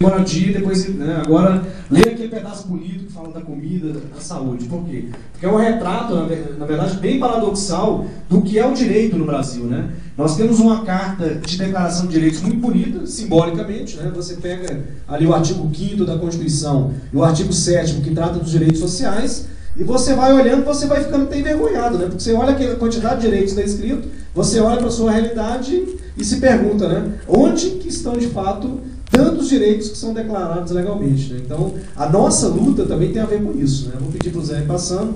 moradia, depois, né, agora lê aquele pedaço bonito que fala da comida, da saúde. Por quê? Porque é um retrato, na verdade, bem paradoxal do que é o direito no Brasil, né? Nós temos uma carta de declaração de direitos muito bonita, simbolicamente, né? Você pega ali o artigo 5º da Constituição e o artigo 7º, que trata dos direitos sociais, e você vai olhando, você vai ficando até envergonhado, né? Porque você olha a quantidade de direitos que está escrito, você olha para a sua realidade e se pergunta, né? Onde que estão, de fato, tantos direitos que são declarados legalmente, né? Então, a nossa luta também tem a ver com isso, né? Vou pedir para o Zé ir passando.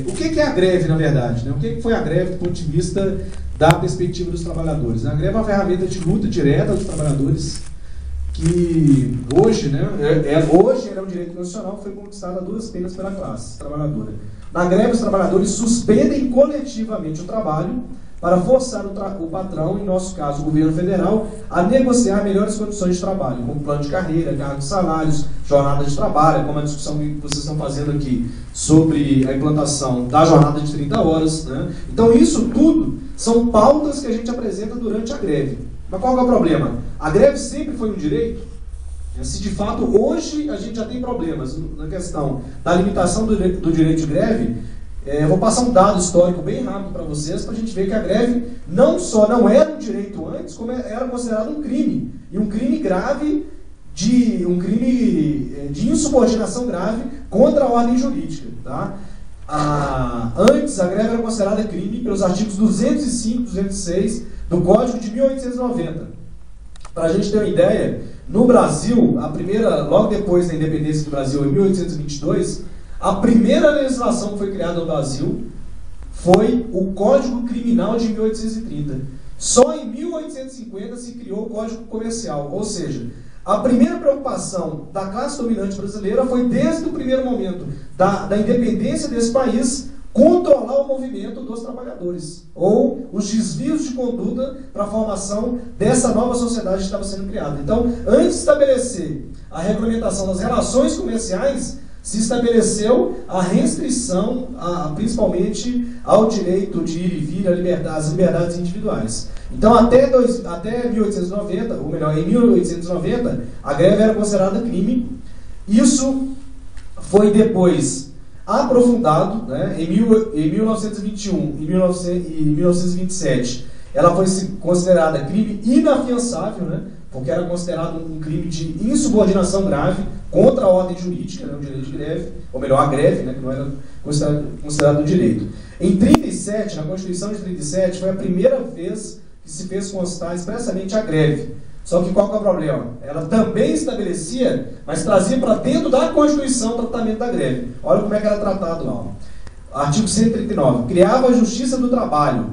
O que é a greve, na verdade, né? O que foi a greve do ponto de vista da perspectiva dos trabalhadores? A greve é uma ferramenta de luta direta dos trabalhadores que hoje, né, hoje era um direito constitucional que foi conquistado a duras penas pela classe trabalhadora. Na greve, os trabalhadores suspendem coletivamente o trabalho para forçar o patrão, em nosso caso o governo federal, a negociar melhores condições de trabalho, como plano de carreira, cargos de salários, jornada de trabalho, como a discussão que vocês estão fazendo aqui sobre a implantação da jornada de 30 horas. Né? Então isso tudo são pautas que a gente apresenta durante a greve. Mas qual é o problema? A greve sempre foi um direito? Se de fato hoje a gente já tem problemas na questão da limitação do direito de greve, eu vou passar um dado histórico bem rápido para vocês, para a gente ver que a greve não só não era um direito antes, como era considerado um crime. E um crime grave, um crime de insubordinação grave contra a ordem jurídica. Tá? Antes, a greve era considerada crime pelos artigos 205 e 206 do Código de 1890. Para a gente ter uma ideia, no Brasil, logo depois da independência do Brasil, em 1822, a primeira legislação que foi criada no Brasil foi o Código Criminal de 1830. Só em 1850 se criou o Código Comercial. Ou seja, a primeira preocupação da classe dominante brasileira foi, desde o primeiro momento da independência desse país, controlar o movimento dos trabalhadores, ou os desvios de conduta para a formação dessa nova sociedade que estava sendo criada. Então, antes de estabelecer a regulamentação das relações comerciais, se estabeleceu a restrição, principalmente ao direito de ir e vir, às liberdades individuais. Então, até 1890, ou melhor, em 1890, a greve era considerada crime. Isso foi depois aprofundado, né? Em 1921 e 1927, ela foi considerada crime inafiançável, né? Porque era considerado um crime de insubordinação grave contra a ordem jurídica, né, o direito de greve, ou melhor, a greve, né, que não era considerado um direito. Em 37, na Constituição de 37, foi a primeira vez que se fez constar expressamente a greve. Só que qual que é o problema? Ela também estabelecia, mas trazia para dentro da Constituição o tratamento da greve. Olha como é que era tratado lá. Artigo 139. Criava a Justiça do Trabalho.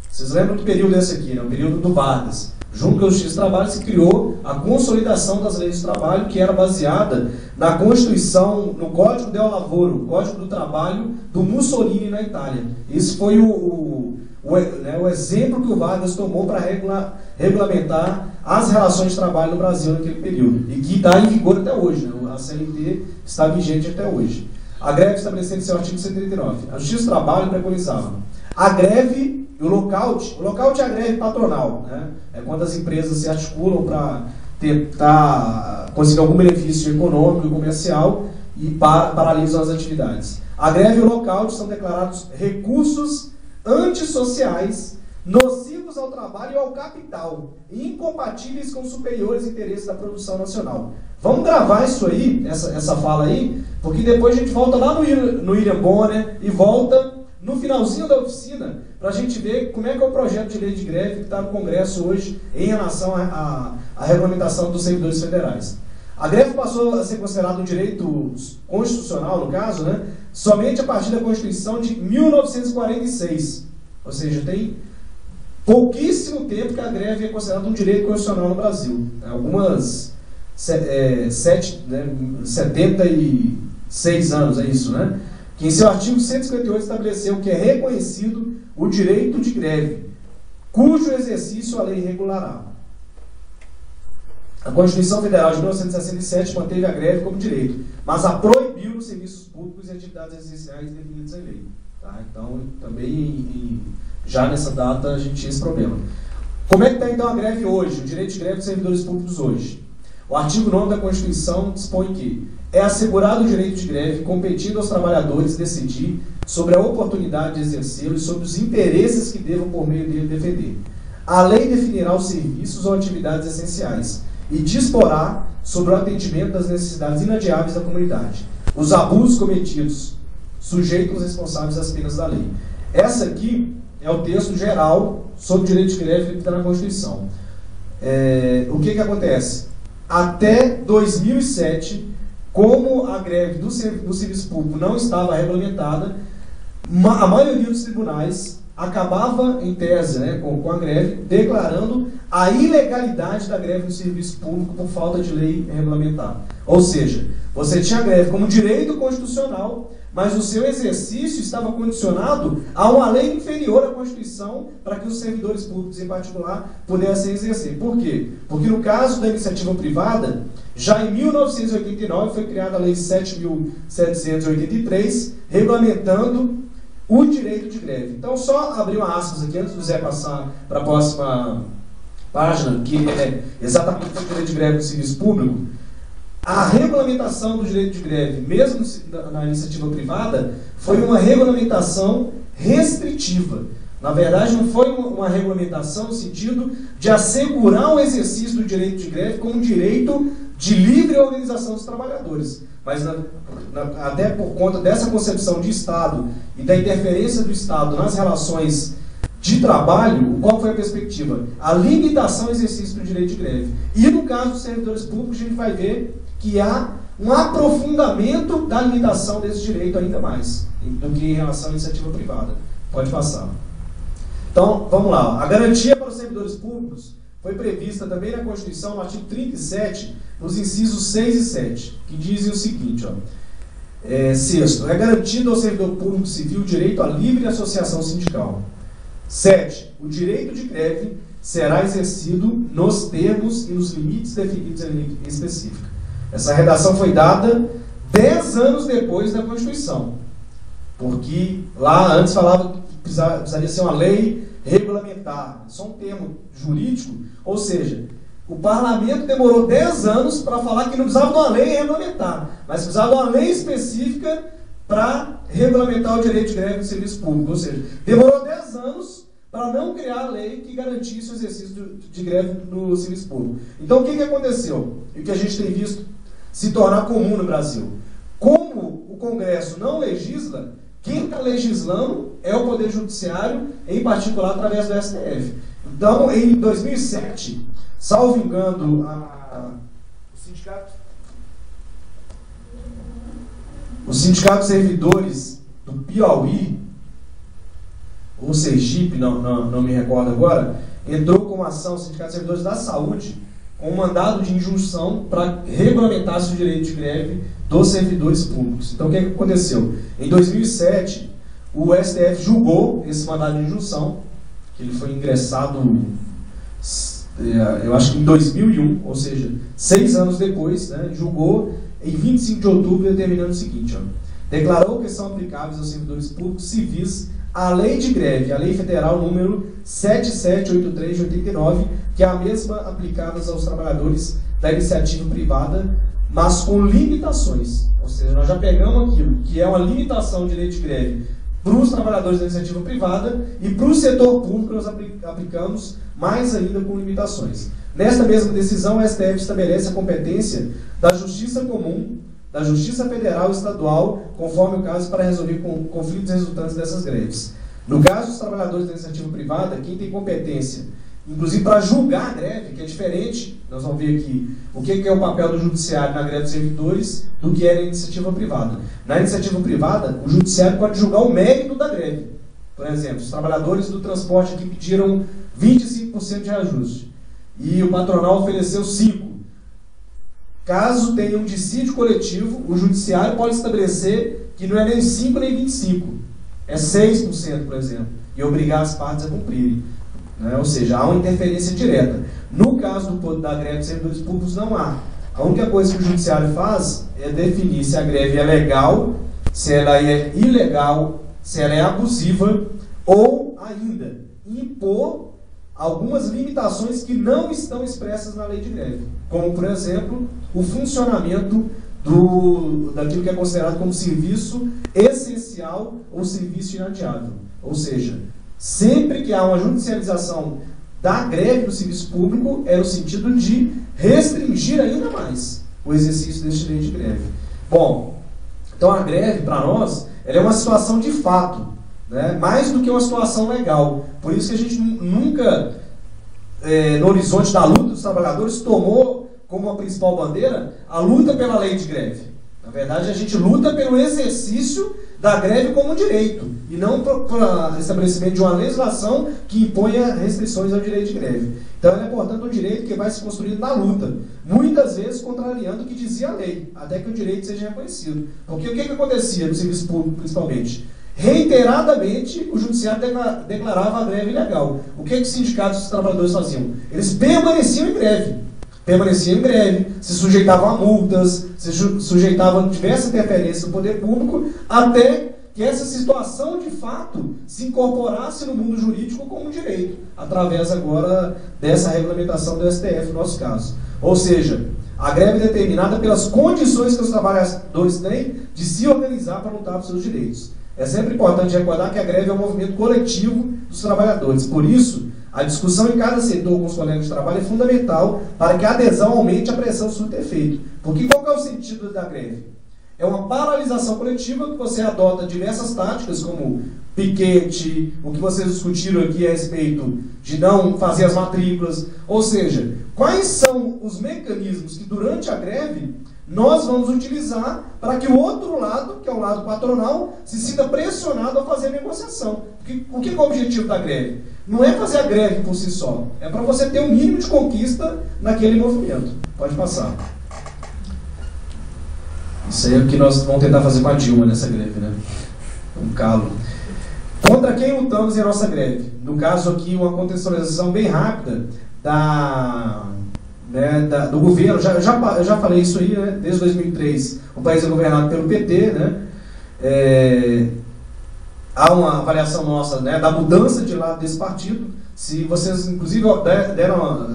Vocês lembram do período desse aqui, né? O período do Vargas. Junto com a Justiça do Trabalho se criou a consolidação das leis do trabalho, que era baseada na Constituição, no Código del Lavoro, o Código do Trabalho do Mussolini na Itália. Esse foi o exemplo que o Vargas tomou para regulamentar as relações de trabalho no Brasil naquele período, e que está em vigor até hoje, né? A CLT está vigente até hoje. A greve estabelecendo seu artigo 139. A Justiça do Trabalho preconizava a greve e o lockout. O lockout é a greve patronal, né? É quando as empresas se articulam para tentar conseguir algum benefício econômico e comercial e paralisam as atividades. A greve e o lockout são declarados recursos antissociais, nocivos ao trabalho e ao capital, e incompatíveis com os superiores interesses da produção nacional. Vamos gravar isso aí, essa fala aí, porque depois a gente volta lá no William Bonner e volta no finalzinho da oficina para a gente ver como é que é o projeto de lei de greve que está no Congresso hoje em relação à regulamentação dos servidores federais. A greve passou a ser considerado um direito constitucional, no caso, né, somente a partir da Constituição de 1946. Ou seja, tem pouquíssimo tempo que a greve é considerada um direito constitucional no Brasil. Algumas 76 anos, é isso, né? Que em seu artigo 158 estabeleceu que é reconhecido o direito de greve, cujo exercício a lei regulará. A Constituição Federal de 1967 manteve a greve como direito, mas a proibiu nos serviços públicos e atividades essenciais definidas em lei. Tá? Então, também, já nessa data, a gente tinha esse problema. Como é que está, então, a greve hoje, o direito de greve dos servidores públicos hoje? O artigo 9º da Constituição dispõe que é assegurado o direito de greve, competindo aos trabalhadores decidir sobre a oportunidade de exercê-lo e sobre os interesses que devam por meio dele defender. A lei definirá os serviços ou atividades essenciais e disporá sobre o atendimento das necessidades inadiáveis da comunidade. Os abusos cometidos sujeitam os responsáveis às penas da lei. Essa aqui é o texto geral sobre o direito de greve que está na Constituição. O que acontece? Até 2007, como a greve do serviço público não estava regulamentada, a maioria dos tribunais acabava, em tese, né, com a greve, declarando a ilegalidade da greve no serviço público por falta de lei regulamentar. Ou seja, você tinha a greve como direito constitucional, mas o seu exercício estava condicionado a uma lei inferior à Constituição para que os servidores públicos, em particular, pudessem exercer. Por quê? Porque no caso da iniciativa privada, já em 1989 foi criada a Lei 7.783, regulamentando o direito de greve. Então, só abrir uma aspas aqui, antes do Zé passar para a próxima página, que é exatamente o direito de greve no serviço público. A regulamentação do direito de greve, mesmo na iniciativa privada, foi uma regulamentação restritiva. Na verdade, não foi uma regulamentação no sentido de assegurar o exercício do direito de greve como um direito de livre organização dos trabalhadores. Mas, até por conta dessa concepção de Estado e da interferência do Estado nas relações de trabalho, qual foi a perspectiva? A limitação ao exercício do direito de greve. E no caso dos servidores públicos, a gente vai ver que há um aprofundamento da limitação desse direito ainda mais do que em relação à iniciativa privada. Pode passar. Então, vamos lá. A garantia para os servidores públicos foi prevista também na Constituição, no artigo 37, nos incisos 6 e 7, que dizem o seguinte, sexto, é garantido ao servidor público civil o direito à livre associação sindical. 7. O direito de greve será exercido nos termos e nos limites definidos em lei específica. Essa redação foi dada 10 anos depois da Constituição, porque lá antes falava que precisaria ser uma lei regulamentar, só um termo jurídico, ou seja, o parlamento demorou 10 anos para falar que não precisava de uma lei regulamentar, mas precisava de uma lei específica para regulamentar o direito de greve no serviço público, ou seja, demorou 10 anos para não criar a lei que garantisse o exercício de greve no serviço público. Então, o que aconteceu? E o que a gente tem visto se tornar comum no Brasil. Como o Congresso não legisla, quem está legislando é o Poder Judiciário, em particular através do STF. Então, em 2007, salvo engano, o Sindicato de Servidores do Piauí, ou Sergipe, não me recordo agora, entrou com uma ação, o Sindicato de Servidores da Saúde, com um mandado de injunção para regulamentar o direito de greve dos servidores públicos. Então, o que aconteceu? Em 2007, o STF julgou esse mandado de injunção, que ele foi ingressado, eu acho que em 2001, ou seja, 6 anos depois, né, julgou em 25 de outubro, determinando o seguinte, declarou que são aplicáveis aos servidores públicos civis a lei de greve, a lei federal número 7783 de 89, que é a mesma aplicada aos trabalhadores da iniciativa privada, mas com limitações. Ou seja, nós já pegamos aquilo que é uma limitação de direito de greve para os trabalhadores da iniciativa privada e para o setor público nós aplicamos mais ainda com limitações. Nesta mesma decisão, o STF estabelece a competência da Justiça Comum, da Justiça Federal e Estadual, conforme o caso, para resolver conflitos resultantes dessas greves. No caso dos trabalhadores da iniciativa privada, quem tem competência, inclusive para julgar a greve, que é diferente, nós vamos ver aqui o que é o papel do judiciário na greve dos servidores do que é na iniciativa privada. Na iniciativa privada, o judiciário pode julgar o mérito da greve. Por exemplo, os trabalhadores do transporte aqui pediram 25% de reajuste e o patronal ofereceu 5%. Caso tenha um dissídio coletivo, o judiciário pode estabelecer que não é nem 5 nem 25%, é 6%, por exemplo, e obrigar as partes a cumprirem. Né? Ou seja, há uma interferência direta. No caso da greve dos servidores públicos, não há. A única coisa que o judiciário faz é definir se a greve é legal, se ela é ilegal, se ela é abusiva, ou ainda impor algumas limitações que não estão expressas na lei de greve, como, por exemplo, o funcionamento daquilo que é considerado como serviço essencial ou serviço inadiável. Ou seja, sempre que há uma judicialização da greve do serviço público, é no sentido de restringir ainda mais o exercício deste direito de greve. Bom, então a greve, para nós, ela é uma situação de fato, né? Mais do que uma situação legal. Por isso que a gente nunca, no horizonte da luta dos trabalhadores, tomou como a principal bandeira a luta pela lei de greve. Na verdade, a gente luta pelo exercício da greve como direito, e não para estabelecimento de uma legislação que imponha restrições ao direito de greve. Então, é portanto um direito que vai se construindo na luta, muitas vezes contrariando o que dizia a lei, até que o direito seja reconhecido. Porque o que acontecia no serviço público, principalmente? Reiteradamente, o judiciário declarava a greve ilegal. O que os sindicatos dos trabalhadores faziam? Eles permaneciam em greve. Se sujeitavam a multas, se sujeitavam a diversas interferências do poder público, até que essa situação, de fato, se incorporasse no mundo jurídico como direito, através agora dessa regulamentação do STF, no nosso caso. Ou seja, a greve é determinada pelas condições que os trabalhadores têm de se organizar para lutar por seus direitos. É sempre importante recordar que a greve é um movimento coletivo dos trabalhadores. Por isso, a discussão em cada setor com os colegas de trabalho é fundamental para que a adesão aumente, a pressão surta efeito. Porque qual que é o sentido da greve? É uma paralisação coletiva que você adota diversas táticas, como piquete, o que vocês discutiram aqui a respeito de não fazer as matrículas. Ou seja, quais são os mecanismos que durante a greve nós vamos utilizar para que o outro lado, que é o lado patronal, se sinta pressionado a fazer a negociação. Porque, o que é o objetivo da greve? Não é fazer a greve por si só, é para você ter um mínimo de conquista naquele movimento. Pode passar. Isso aí é o que nós vamos tentar fazer com a Dilma nessa greve, né? Um calo. Contra quem lutamos em nossa greve? No caso aqui, uma contextualização bem rápida do governo. Eu já falei isso aí, né? Desde 2003, o país é governado pelo PT, né? Há uma avaliação nossa, né, da mudança de lado desse partido. Se vocês, inclusive,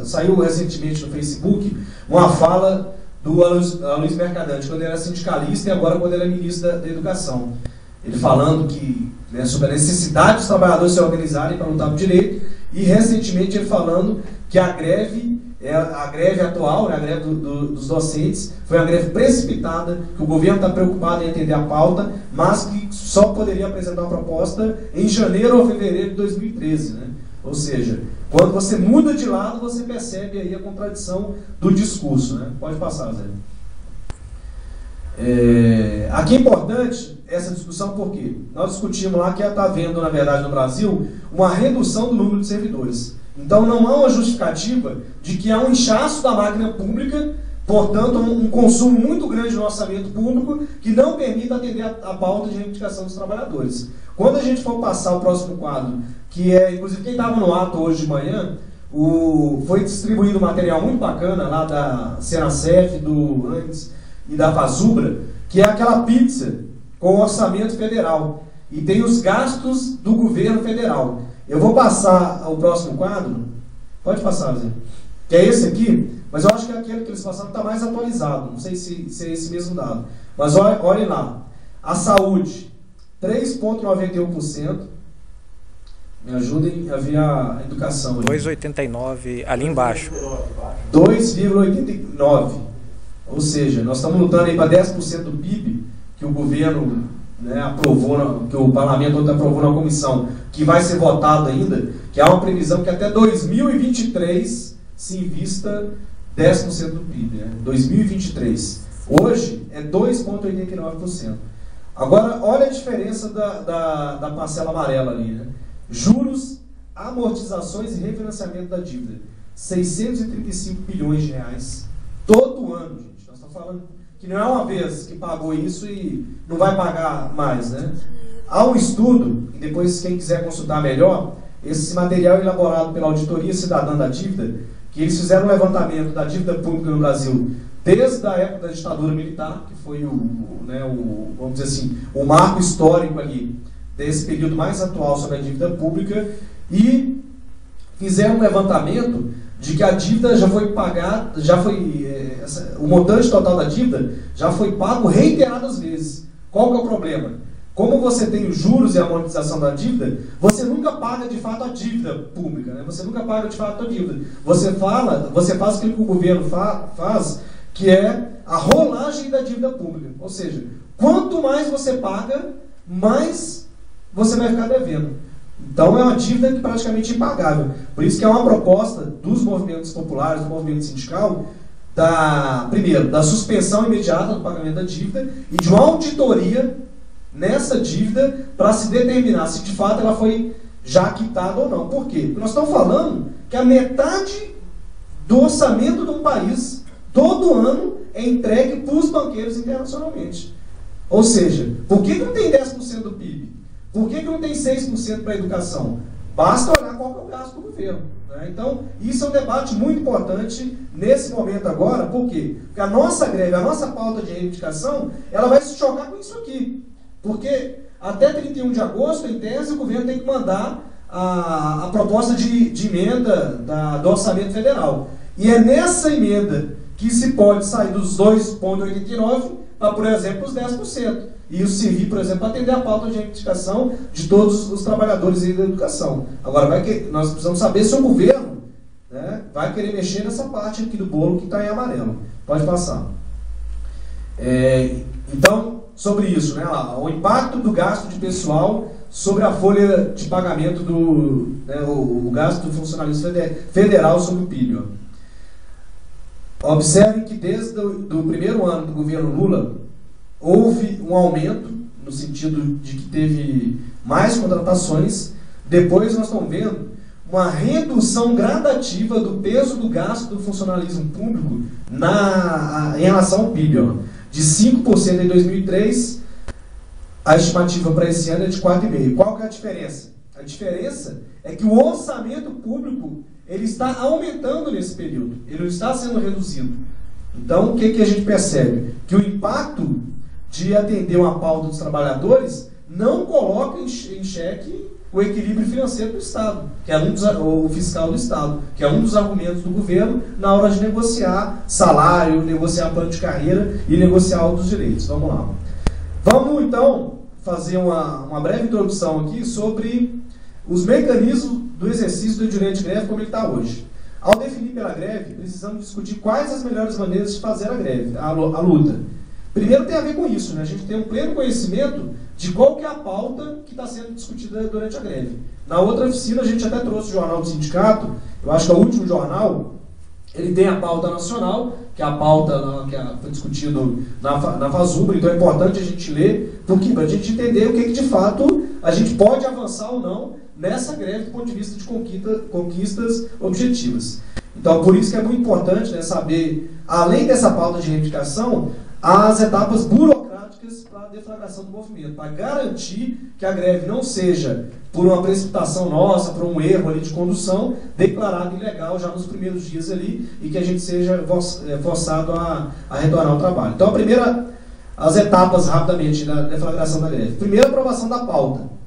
saiu recentemente no Facebook uma fala do Aloysio Mercadante, quando ele era sindicalista e agora quando ele é ministro da Educação. Ele falando que, né, sobre a necessidade dos trabalhadores se organizarem para lutar por direito, e recentemente ele falando que a greve atual, né, a greve dos docentes, foi uma greve precipitada, que o governo está preocupado em atender a pauta, mas que só poderia apresentar uma proposta em janeiro ou fevereiro de 2013. Né? Ou seja, quando você muda de lado, você percebe aí a contradição do discurso. Né? Pode passar, Zé. Aqui é importante essa discussão porque nós discutimos lá que está havendo, na verdade, no Brasil, uma redução do número de servidores. Então não há uma justificativa de que há um inchaço da máquina pública, portanto um consumo muito grande do orçamento público que não permita atender a pauta de reivindicação dos trabalhadores. Quando a gente for passar o próximo quadro, que é, inclusive quem estava no ato hoje de manhã, foi distribuído um material muito bacana lá da Senacef, do ANDES e da Fazubra, que é aquela pizza com orçamento federal. E tem os gastos do governo federal. Eu vou passar ao próximo quadro. Pode passar, Zé. Que é esse aqui, mas eu acho que aquele que eles passaram está mais atualizado. Não sei se é esse mesmo dado. Mas olhem lá. A saúde, 3,91%. Me ajudem a ver a educação. 2,89% ali embaixo. 2,89%. Ou seja, nós estamos lutando aí para 10% do PIB que o governo, né, aprovou, que o parlamento aprovou na comissão, que vai ser votado ainda, que há uma previsão que até 2023 se invista 10% do PIB. Né? 2023. Hoje é 2,89%. Agora, olha a diferença da parcela amarela ali. Né? Juros, amortizações e refinanciamento da dívida. 635 bilhões de reais todo ano, gente. Nós estamos falando que não é uma vez que pagou isso e não vai pagar mais, né? Há um estudo, e depois quem quiser consultar melhor, esse material é elaborado pela Auditoria Cidadã da Dívida, que eles fizeram um levantamento da dívida pública no Brasil desde a época da ditadura militar, que foi vamos dizer assim, o marco histórico ali desse período mais atual sobre a dívida pública, e fizeram um levantamento de que a dívida já foi pagada, o montante total da dívida já foi pago reiteradas vezes. Qual que é o problema? Como você tem os juros e a amortização da dívida, você nunca paga de fato a dívida pública, né? Você nunca paga de fato a dívida. Você faz aquilo que o governo faz, que é a rolagem da dívida pública. Ou seja, quanto mais você paga, mais você vai ficar devendo. Então é uma dívida que praticamente impagável. Por isso que é uma proposta dos movimentos populares, do movimento sindical, primeiro, da suspensão imediata do pagamento da dívida e de uma auditoria nessa dívida para se determinar se de fato ela foi já quitada ou não. Por quê? Porque nós estamos falando que a metade do orçamento de um país, todo ano, é entregue para os banqueiros internacionalmente. Ou seja, por que não tem 10% do PIB? Por que não tem 6% para a educação? Basta olhar qual é o gasto do governo. Né? Então, isso é um debate muito importante nesse momento agora. Por quê? Porque a nossa greve, a nossa pauta de reivindicação, ela vai se chocar com isso aqui. Porque até 31 de agosto, em tese, o governo tem que mandar a proposta de emenda do orçamento federal. E é nessa emenda que se pode sair dos 2,89 para, por exemplo, os 10%. E isso servir, por exemplo, para atender a pauta de reivindicação de todos os trabalhadores da educação. Agora, nós precisamos saber se o governo, né, vai querer mexer nessa parte aqui do bolo que está em amarelo. Pode passar. Então, sobre isso, né, o impacto do gasto de pessoal sobre a folha de pagamento o gasto do funcionalismo federal sobre o PIB. Observem que desde o primeiro ano do governo Lula, houve um aumento, no sentido de que teve mais contratações. Depois nós estamos vendo uma redução gradativa do peso do gasto do funcionalismo público em relação ao PIB. De 5% em 2003, a estimativa para esse ano é de 4,5%. Qual que é a diferença? A diferença é que o orçamento público ele está aumentando nesse período, ele não está sendo reduzido. Então, o que a gente percebe? Que o impacto de atender uma pauta dos trabalhadores não coloca em xeque o equilíbrio financeiro do Estado, que é o fiscal do Estado, que é um dos argumentos do governo na hora de negociar salário, negociar plano de carreira e negociar outros direitos. Vamos lá. Vamos, então, fazer uma breve introdução aqui sobre os mecanismos do exercício do direito de greve como ele está hoje. Ao definir pela greve, precisamos discutir quais as melhores maneiras de fazer a greve, a luta. Primeiro tem a ver com isso, né? A gente tem um pleno conhecimento de qual que é a pauta que está sendo discutida durante a greve. Na outra oficina a gente até trouxe o jornal do sindicato, eu acho que é o último jornal, ele tem a pauta nacional, que é a pauta que foi discutido na FASUBRA, então é importante a gente ler, porque para a gente entender o que de fato a gente pode avançar ou não nessa greve do ponto de vista de conquistas objetivas. Então, por isso que é muito importante, né, saber, além dessa pauta de reivindicação, as etapas burocráticas para a deflagração do movimento, para garantir que a greve não seja, por uma precipitação nossa, por um erro ali de condução, declarada ilegal já nos primeiros dias ali e que a gente seja forçado a retornar ao trabalho. Então, as etapas rapidamente da deflagração da greve. Primeiro, a aprovação da pauta.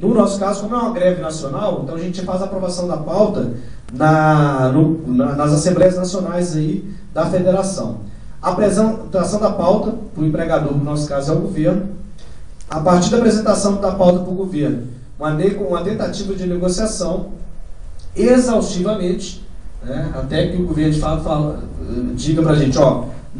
No nosso caso, como é uma greve nacional, então a gente faz a aprovação da pauta nas Assembleias Nacionais aí da Federação. A apresentação da pauta para o empregador, no nosso caso é o governo. A partir da apresentação da pauta para o governo, uma tentativa de negociação exaustivamente, né, até que o governo de fato diga para a gente,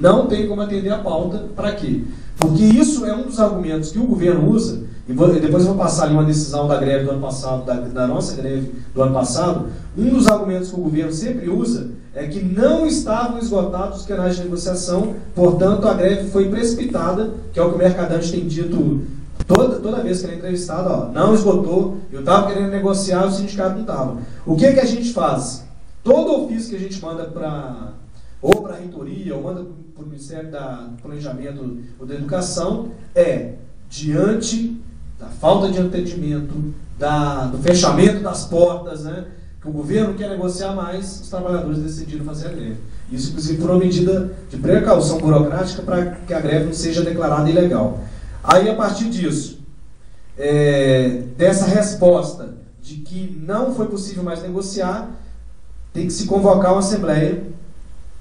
não tem como atender a pauta, para quê? Porque isso é um dos argumentos que o governo usa, e depois eu vou passar ali uma decisão da greve do ano passado, da nossa greve do ano passado. Um dos argumentos que o governo sempre usa é que não estavam esgotados os canais de negociação, portanto a greve foi precipitada, que é o que o Mercadante tem dito toda vez que ele é entrevistado, não esgotou, eu estava querendo negociar, o sindicato não estava. O que a gente faz? Todo ofício que a gente manda ou para a reitoria, ou manda para o Ministério do Planejamento ou da Educação, diante da falta de entendimento, do fechamento das portas, né, que o governo quer negociar mais, os trabalhadores decidiram fazer a greve. Isso, inclusive, por uma medida de precaução burocrática para que a greve não seja declarada ilegal. Aí, a partir disso, dessa resposta de que não foi possível mais negociar, tem que se convocar uma assembleia,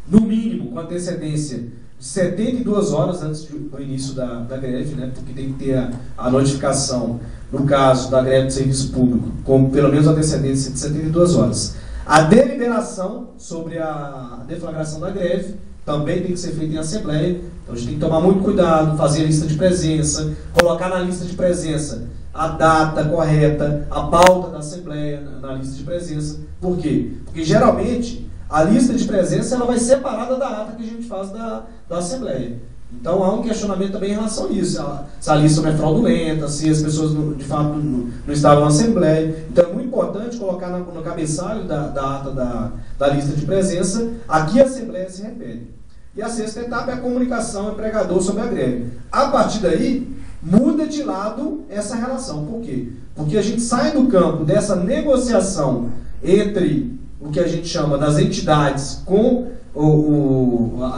no mínimo, com antecedência de 72 horas antes do início da greve, né, porque tem que ter a notificação, no caso da greve do serviço público, com pelo menos antecedência de 72 horas. A deliberação sobre a deflagração da greve também tem que ser feita em assembleia, então a gente tem que tomar muito cuidado, fazer a lista de presença, colocar na lista de presença a data correta, a pauta da assembleia na lista de presença. Por quê? Porque geralmente a lista de presença ela vai separada da ata que a gente faz da assembleia. Então há um questionamento também em relação a isso, se a lista não é fraudulenta, se as pessoas de fato não estavam na assembleia. Então é muito importante colocar no cabeçalho da ata da lista de presença a que a assembleia se refere. E a sexta etapa é a comunicação empregador sobre a greve. A partir daí, muda de lado essa relação. Por quê? Porque a gente sai do campo dessa negociação entre o que a gente chama das entidades com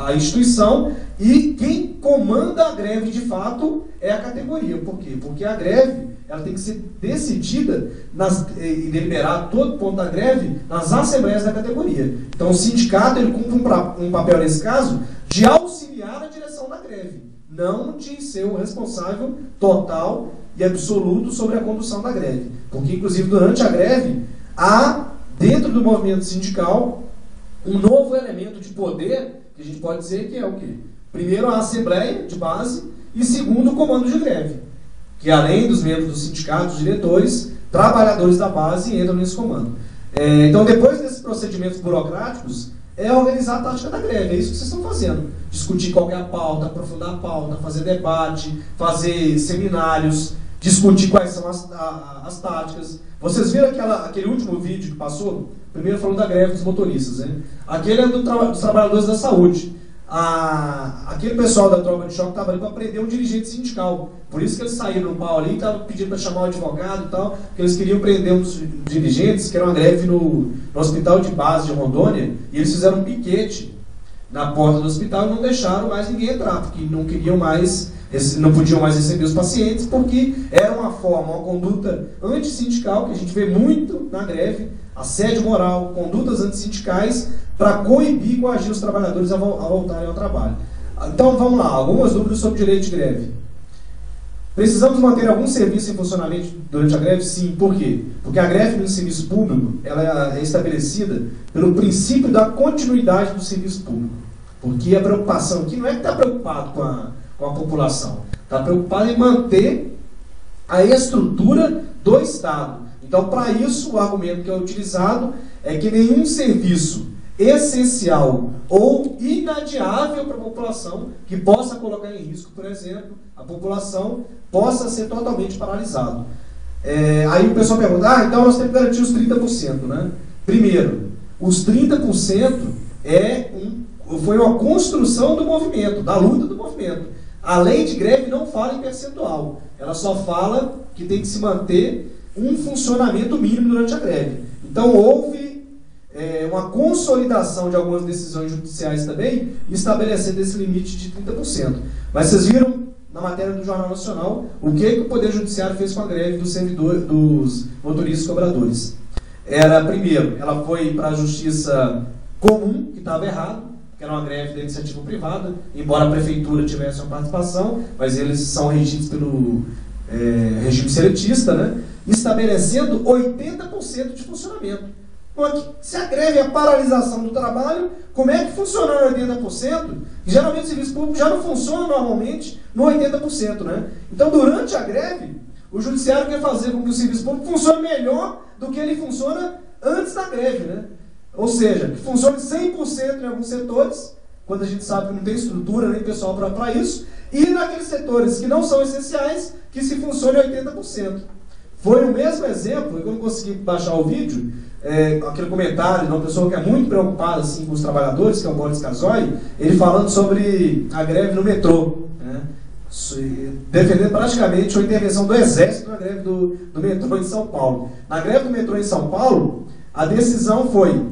a instituição, e quem comanda a greve de fato é a categoria. Por quê? Porque a greve ela tem que ser decidida e deliberar todo ponto da greve nas assembleias da categoria. Então o sindicato ele cumpre um papel nesse caso de auxiliar a direção da greve, não de ser o responsável total e absoluto sobre a condução da greve. Porque inclusive durante a greve há dentro do movimento sindical um novo elemento de poder, que a gente pode dizer que é o quê? Primeiro, a assembleia de base, e segundo, o comando de greve, que além dos membros do sindicato, dos diretores, trabalhadores da base entram nesse comando. Então, depois desses procedimentos burocráticos, é organizar a tática da greve, é isso que vocês estão fazendo. Discutir qual é a pauta, aprofundar a pauta, fazer debate, fazer seminários, discutir quais são as táticas. Vocês viram aquele último vídeo que passou? Primeiro falando da greve dos motoristas, né? Aquele é dos trabalhadores da saúde. Aquele pessoal da tropa de choque estava ali para prender um dirigente sindical. Por isso que eles saíram no pau ali, estavam pedindo para chamar o advogado e tal, porque eles queriam prender um dos dirigentes, que era uma greve no hospital de base de Rondônia, e eles fizeram um piquete na porta do hospital e não deixaram mais ninguém entrar, porque não queriam mais, não podiam mais receber os pacientes, porque era uma forma, uma conduta antissindical, que a gente vê muito na greve, assédio moral, condutas antissindicais, para coibir e coagir os trabalhadores a voltarem ao trabalho. Então vamos lá, algumas dúvidas sobre o direito de greve. Precisamos manter algum serviço em funcionamento durante a greve? Sim. Por quê? Porque a greve no serviço público ela é estabelecida pelo princípio da continuidade do serviço público. Porque a preocupação aqui não é que está preocupado com a população, está preocupado em manter a estrutura do Estado. Então, para isso, o argumento que é utilizado é que nenhum serviço essencial ou inadiável para a população, que possa colocar em risco, por exemplo, a população, possa ser totalmente paralisado. Aí o pessoal pergunta, então nós temos que garantir os 30%, né? Primeiro, os 30% foi uma construção do movimento, da luta do movimento. A lei de greve não fala em percentual, ela só fala que tem que se manter um funcionamento mínimo durante a greve. Então houve uma consolidação de algumas decisões judiciais também, estabelecendo esse limite de 30%. Mas vocês viram na matéria do Jornal Nacional o que o Poder Judiciário fez com a greve dos motoristas cobradores. Primeiro, ela foi para a Justiça Comum, que estava errado, que era uma greve da iniciativa privada, embora a Prefeitura tivesse uma participação, mas eles são regidos pelo regime seletista, né? Estabelecendo 80% de funcionamento. Se a greve é a paralisação do trabalho, como é que funciona no 80%? Geralmente o serviço público já não funciona normalmente no 80%, né? Então, durante a greve, o judiciário quer fazer com que o serviço público funcione melhor do que ele funciona antes da greve, né? Ou seja, que funcione 100% em alguns setores, quando a gente sabe que não tem estrutura nem pessoal para isso, e naqueles setores que não são essenciais, que se funcione 80%. Foi o mesmo exemplo, eu não consegui baixar o vídeo, aquele comentário de uma pessoa que é muito preocupada assim, com os trabalhadores, que é o Boris Casoy, ele falando sobre a greve no metrô, né? Defendendo praticamente a intervenção do Exército na greve do metrô em São Paulo. Na greve do metrô em São Paulo, a decisão foi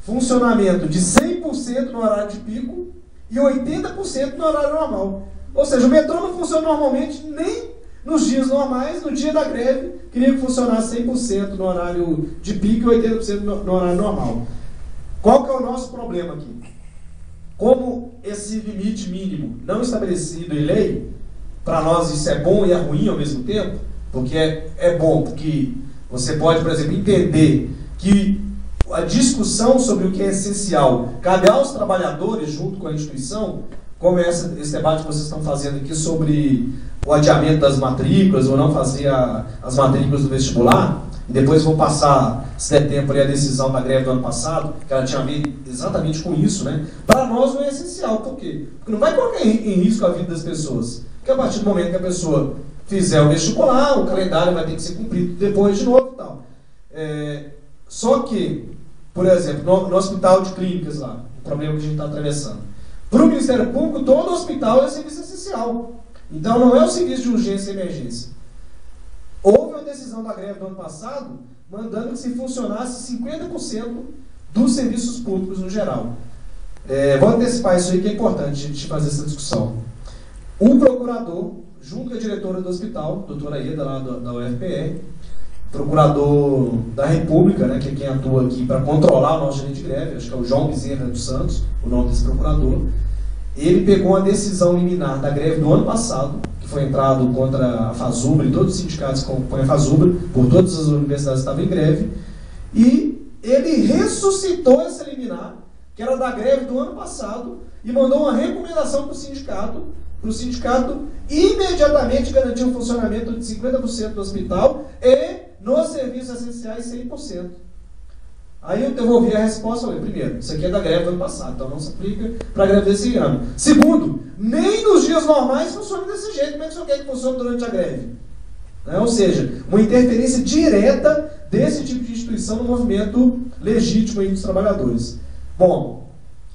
funcionamento de 100% no horário de pico e 80% no horário normal. Ou seja, o metrô não funciona normalmente nem nos dias normais, no dia da greve, queria que funcionasse 100% no horário de pico e 80% no horário normal. Qual que é o nosso problema aqui? Como esse limite mínimo não estabelecido em lei, para nós isso é bom e é ruim ao mesmo tempo, porque é bom porque você pode, por exemplo, entender que a discussão sobre o que é essencial cabe aos trabalhadores junto com a instituição, como esse debate que vocês estão fazendo aqui sobre o adiamento das matrículas, ou não fazer as matrículas do vestibular, e depois vou passar, se der tempo, a decisão da greve do ano passado, que ela tinha a ver exatamente com isso, né? Para nós não é essencial. Por quê? Porque não vai colocar em risco a vida das pessoas. Porque a partir do momento que a pessoa fizer o vestibular, o calendário vai ter que ser cumprido depois de novo e tal. Só que, por exemplo, no hospital de clínicas lá, o problema que a gente está atravessando, para o Ministério Público, todo hospital é serviço essencial. Então não é o serviço de urgência e emergência. Houve uma decisão da greve do ano passado, mandando que se funcionasse 50% dos serviços públicos no geral. Vou antecipar isso aí, que é importante de fazer essa discussão. O procurador, junto com a diretora do hospital, doutora Eda, lá da UFPR, procurador da República, né, que é quem atua aqui para controlar o nosso direito de greve, acho que é o João Bezerra dos Santos, o nome desse procurador, ele pegou uma decisão liminar da greve do ano passado, que foi entrado contra a FASUBRA e todos os sindicatos que compõem a FASUBRA, por todas as universidades que estavam em greve, e ele ressuscitou essa liminar, que era da greve do ano passado, e mandou uma recomendação para o sindicato imediatamente garantir o funcionamento de 50% do hospital e nos serviços essenciais 100%. Aí eu devolvi a resposta, falei, primeiro, isso aqui é da greve do ano passado, então não se aplica para a greve desse ano. Segundo, nem nos dias normais funciona desse jeito. Como é que o senhor quer que funcione durante a greve? Ou seja, uma interferência direta desse tipo de instituição no movimento legítimo aí dos trabalhadores. Bom,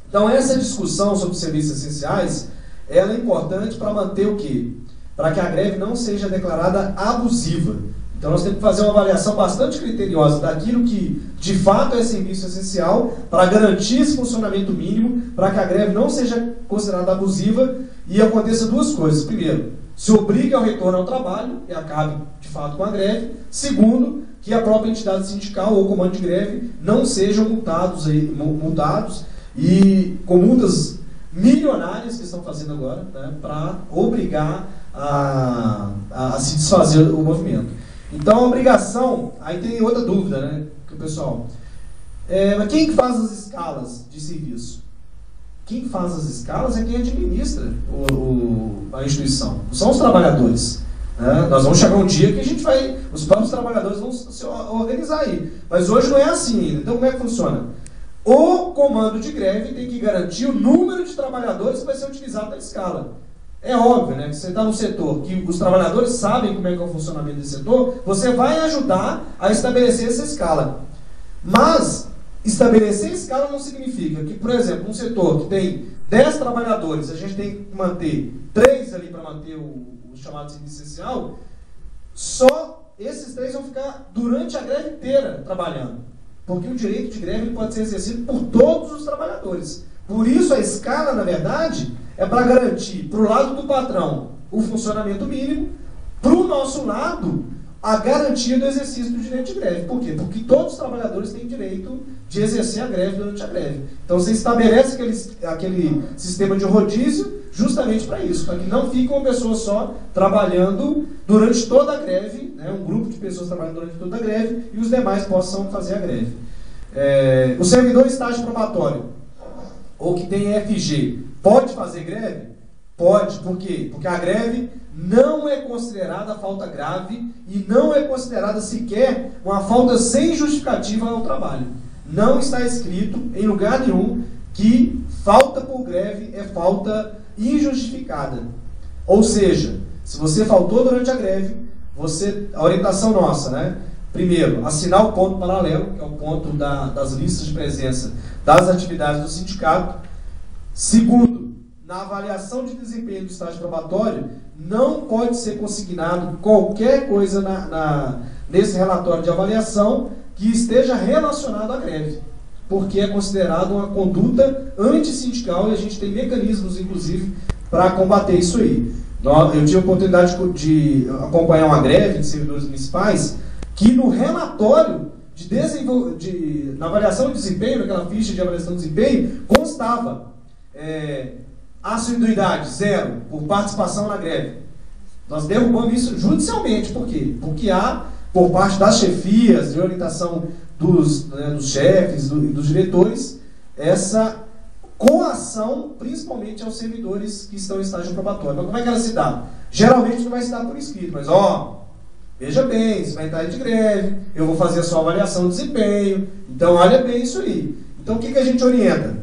então essa discussão sobre os serviços essenciais, ela é importante para manter o quê? Para que a greve não seja declarada abusiva. Então nós temos que fazer uma avaliação bastante criteriosa daquilo que de fato é serviço essencial para garantir esse funcionamento mínimo, para que a greve não seja considerada abusiva e aconteça duas coisas. Primeiro, se obrigue ao retorno ao trabalho e acabe de fato com a greve. Segundo, que a própria entidade sindical ou comando de greve não sejam multados e com multas milionárias que estão fazendo agora, né, para obrigar a se desfazer o movimento. Então a obrigação, aí tem outra dúvida, né, que o pessoal, mas quem que faz as escalas de serviço? Quem faz as escalas é quem administra a instituição, não são os trabalhadores. Né? Nós vamos chegar um dia que a gente vai, os próprios trabalhadores vão se organizar aí, mas hoje não é assim ainda. Então como é que funciona? O comando de greve tem que garantir o número de trabalhadores que vai ser utilizado na escala. É óbvio, né, que você está no setor que os trabalhadores sabem como é que é o funcionamento desse setor, você vai ajudar a estabelecer essa escala. Mas estabelecer escala não significa que, por exemplo, um setor que tem 10 trabalhadores, a gente tem que manter 3 ali para manter o chamado serviço essencial, só esses 3 vão ficar durante a greve inteira trabalhando. Porque o direito de greve pode ser exercido por todos os trabalhadores. Por isso a escala, na verdade, é para garantir, para o lado do patrão, o funcionamento mínimo, para o nosso lado, a garantia do exercício do direito de greve. Por quê? Porque todos os trabalhadores têm direito de exercer a greve durante a greve. Então você estabelece aquele sistema de rodízio justamente para isso, para que não fique uma pessoa só trabalhando durante toda a greve, né, um grupo de pessoas trabalhando durante toda a greve, e os demais possam fazer a greve. O servidor em estágio probatório, ou que tem FG, pode fazer greve? Pode. Por quê? Porque a greve não é considerada falta grave e não é considerada sequer uma falta sem justificativa ao trabalho. Não está escrito em lugar nenhum que falta por greve é falta injustificada. Ou seja, se você faltou durante a greve, a orientação nossa, né? Primeiro, assinar o ponto paralelo, que é o ponto das listas de presença das atividades do sindicato. Segundo, na avaliação de desempenho do estágio probatório, não pode ser consignado qualquer coisa nesse relatório de avaliação que esteja relacionado à greve, porque é considerado uma conduta antissindical e a gente tem mecanismos, inclusive, para combater isso aí. Eu tive a oportunidade de acompanhar uma greve de servidores municipais que no relatório na avaliação de desempenho, naquela ficha de avaliação de desempenho, constava assiduidade, 0, por participação na greve. Nós derrubamos isso judicialmente. Por quê? Porque há, por parte das chefias, de orientação dos chefes, dos diretores, essa coação, principalmente aos servidores que estão em estágio probatório. Mas como é que ela se dá? Geralmente não vai se dar por escrito, mas veja bem, você vai entrar de greve, eu vou fazer a sua avaliação de desempenho, então olha bem isso aí. Então o que a gente orienta?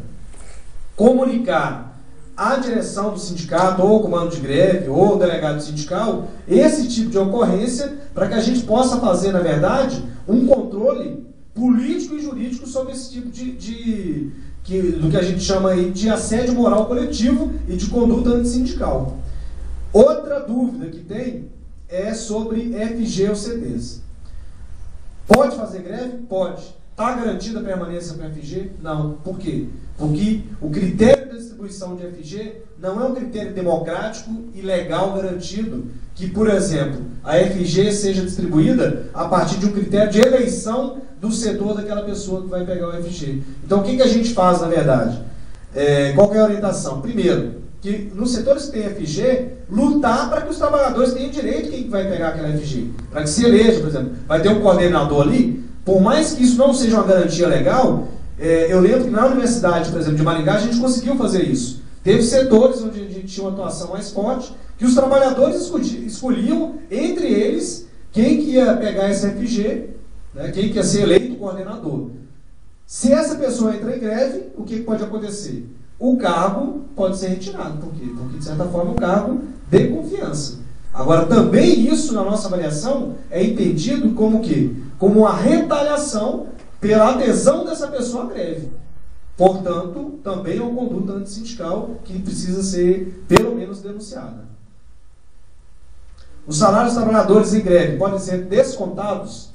Comunicar à direção do sindicato, ou comando de greve, ou delegado sindical, esse tipo de ocorrência, para que a gente possa fazer, na verdade, um controle político e jurídico sobre esse tipo do que a gente chama aí de assédio moral coletivo e de conduta antissindical. Outra dúvida que tem é sobre FG ou CDs. Pode fazer greve? Pode. Está garantida a permanência com FG? Não. Por quê? Porque o critério de distribuição de FG não é um critério democrático e legal garantido que, por exemplo, a FG seja distribuída a partir de um critério de eleição do setor daquela pessoa que vai pegar o FG. Então, o que a gente faz, na verdade? Qual que é a orientação? Primeiro, que nos setores que tem FG, lutar para que os trabalhadores tenham direito quem vai pegar aquela FG. Para que se eleja, por exemplo, vai ter um coordenador ali, por mais que isso não seja uma garantia legal, eu lembro que na Universidade, por exemplo, de Maringá, a gente conseguiu fazer isso. Teve setores onde a gente tinha uma atuação mais forte, que os trabalhadores escolhiam, entre eles, quem que ia pegar esse FG, né, quem que ia ser eleito coordenador. Se essa pessoa entrar em greve, o que pode acontecer? O cargo pode ser retirado. Por quê? Porque, de certa forma, é um cargo de confiança. Agora, também isso, na nossa avaliação, é entendido como o quê? Como uma retaliação pela adesão dessa pessoa à greve. Portanto, também é uma conduta antissindical que precisa ser, pelo menos, denunciada. Os salários dos trabalhadores em greve podem ser descontados?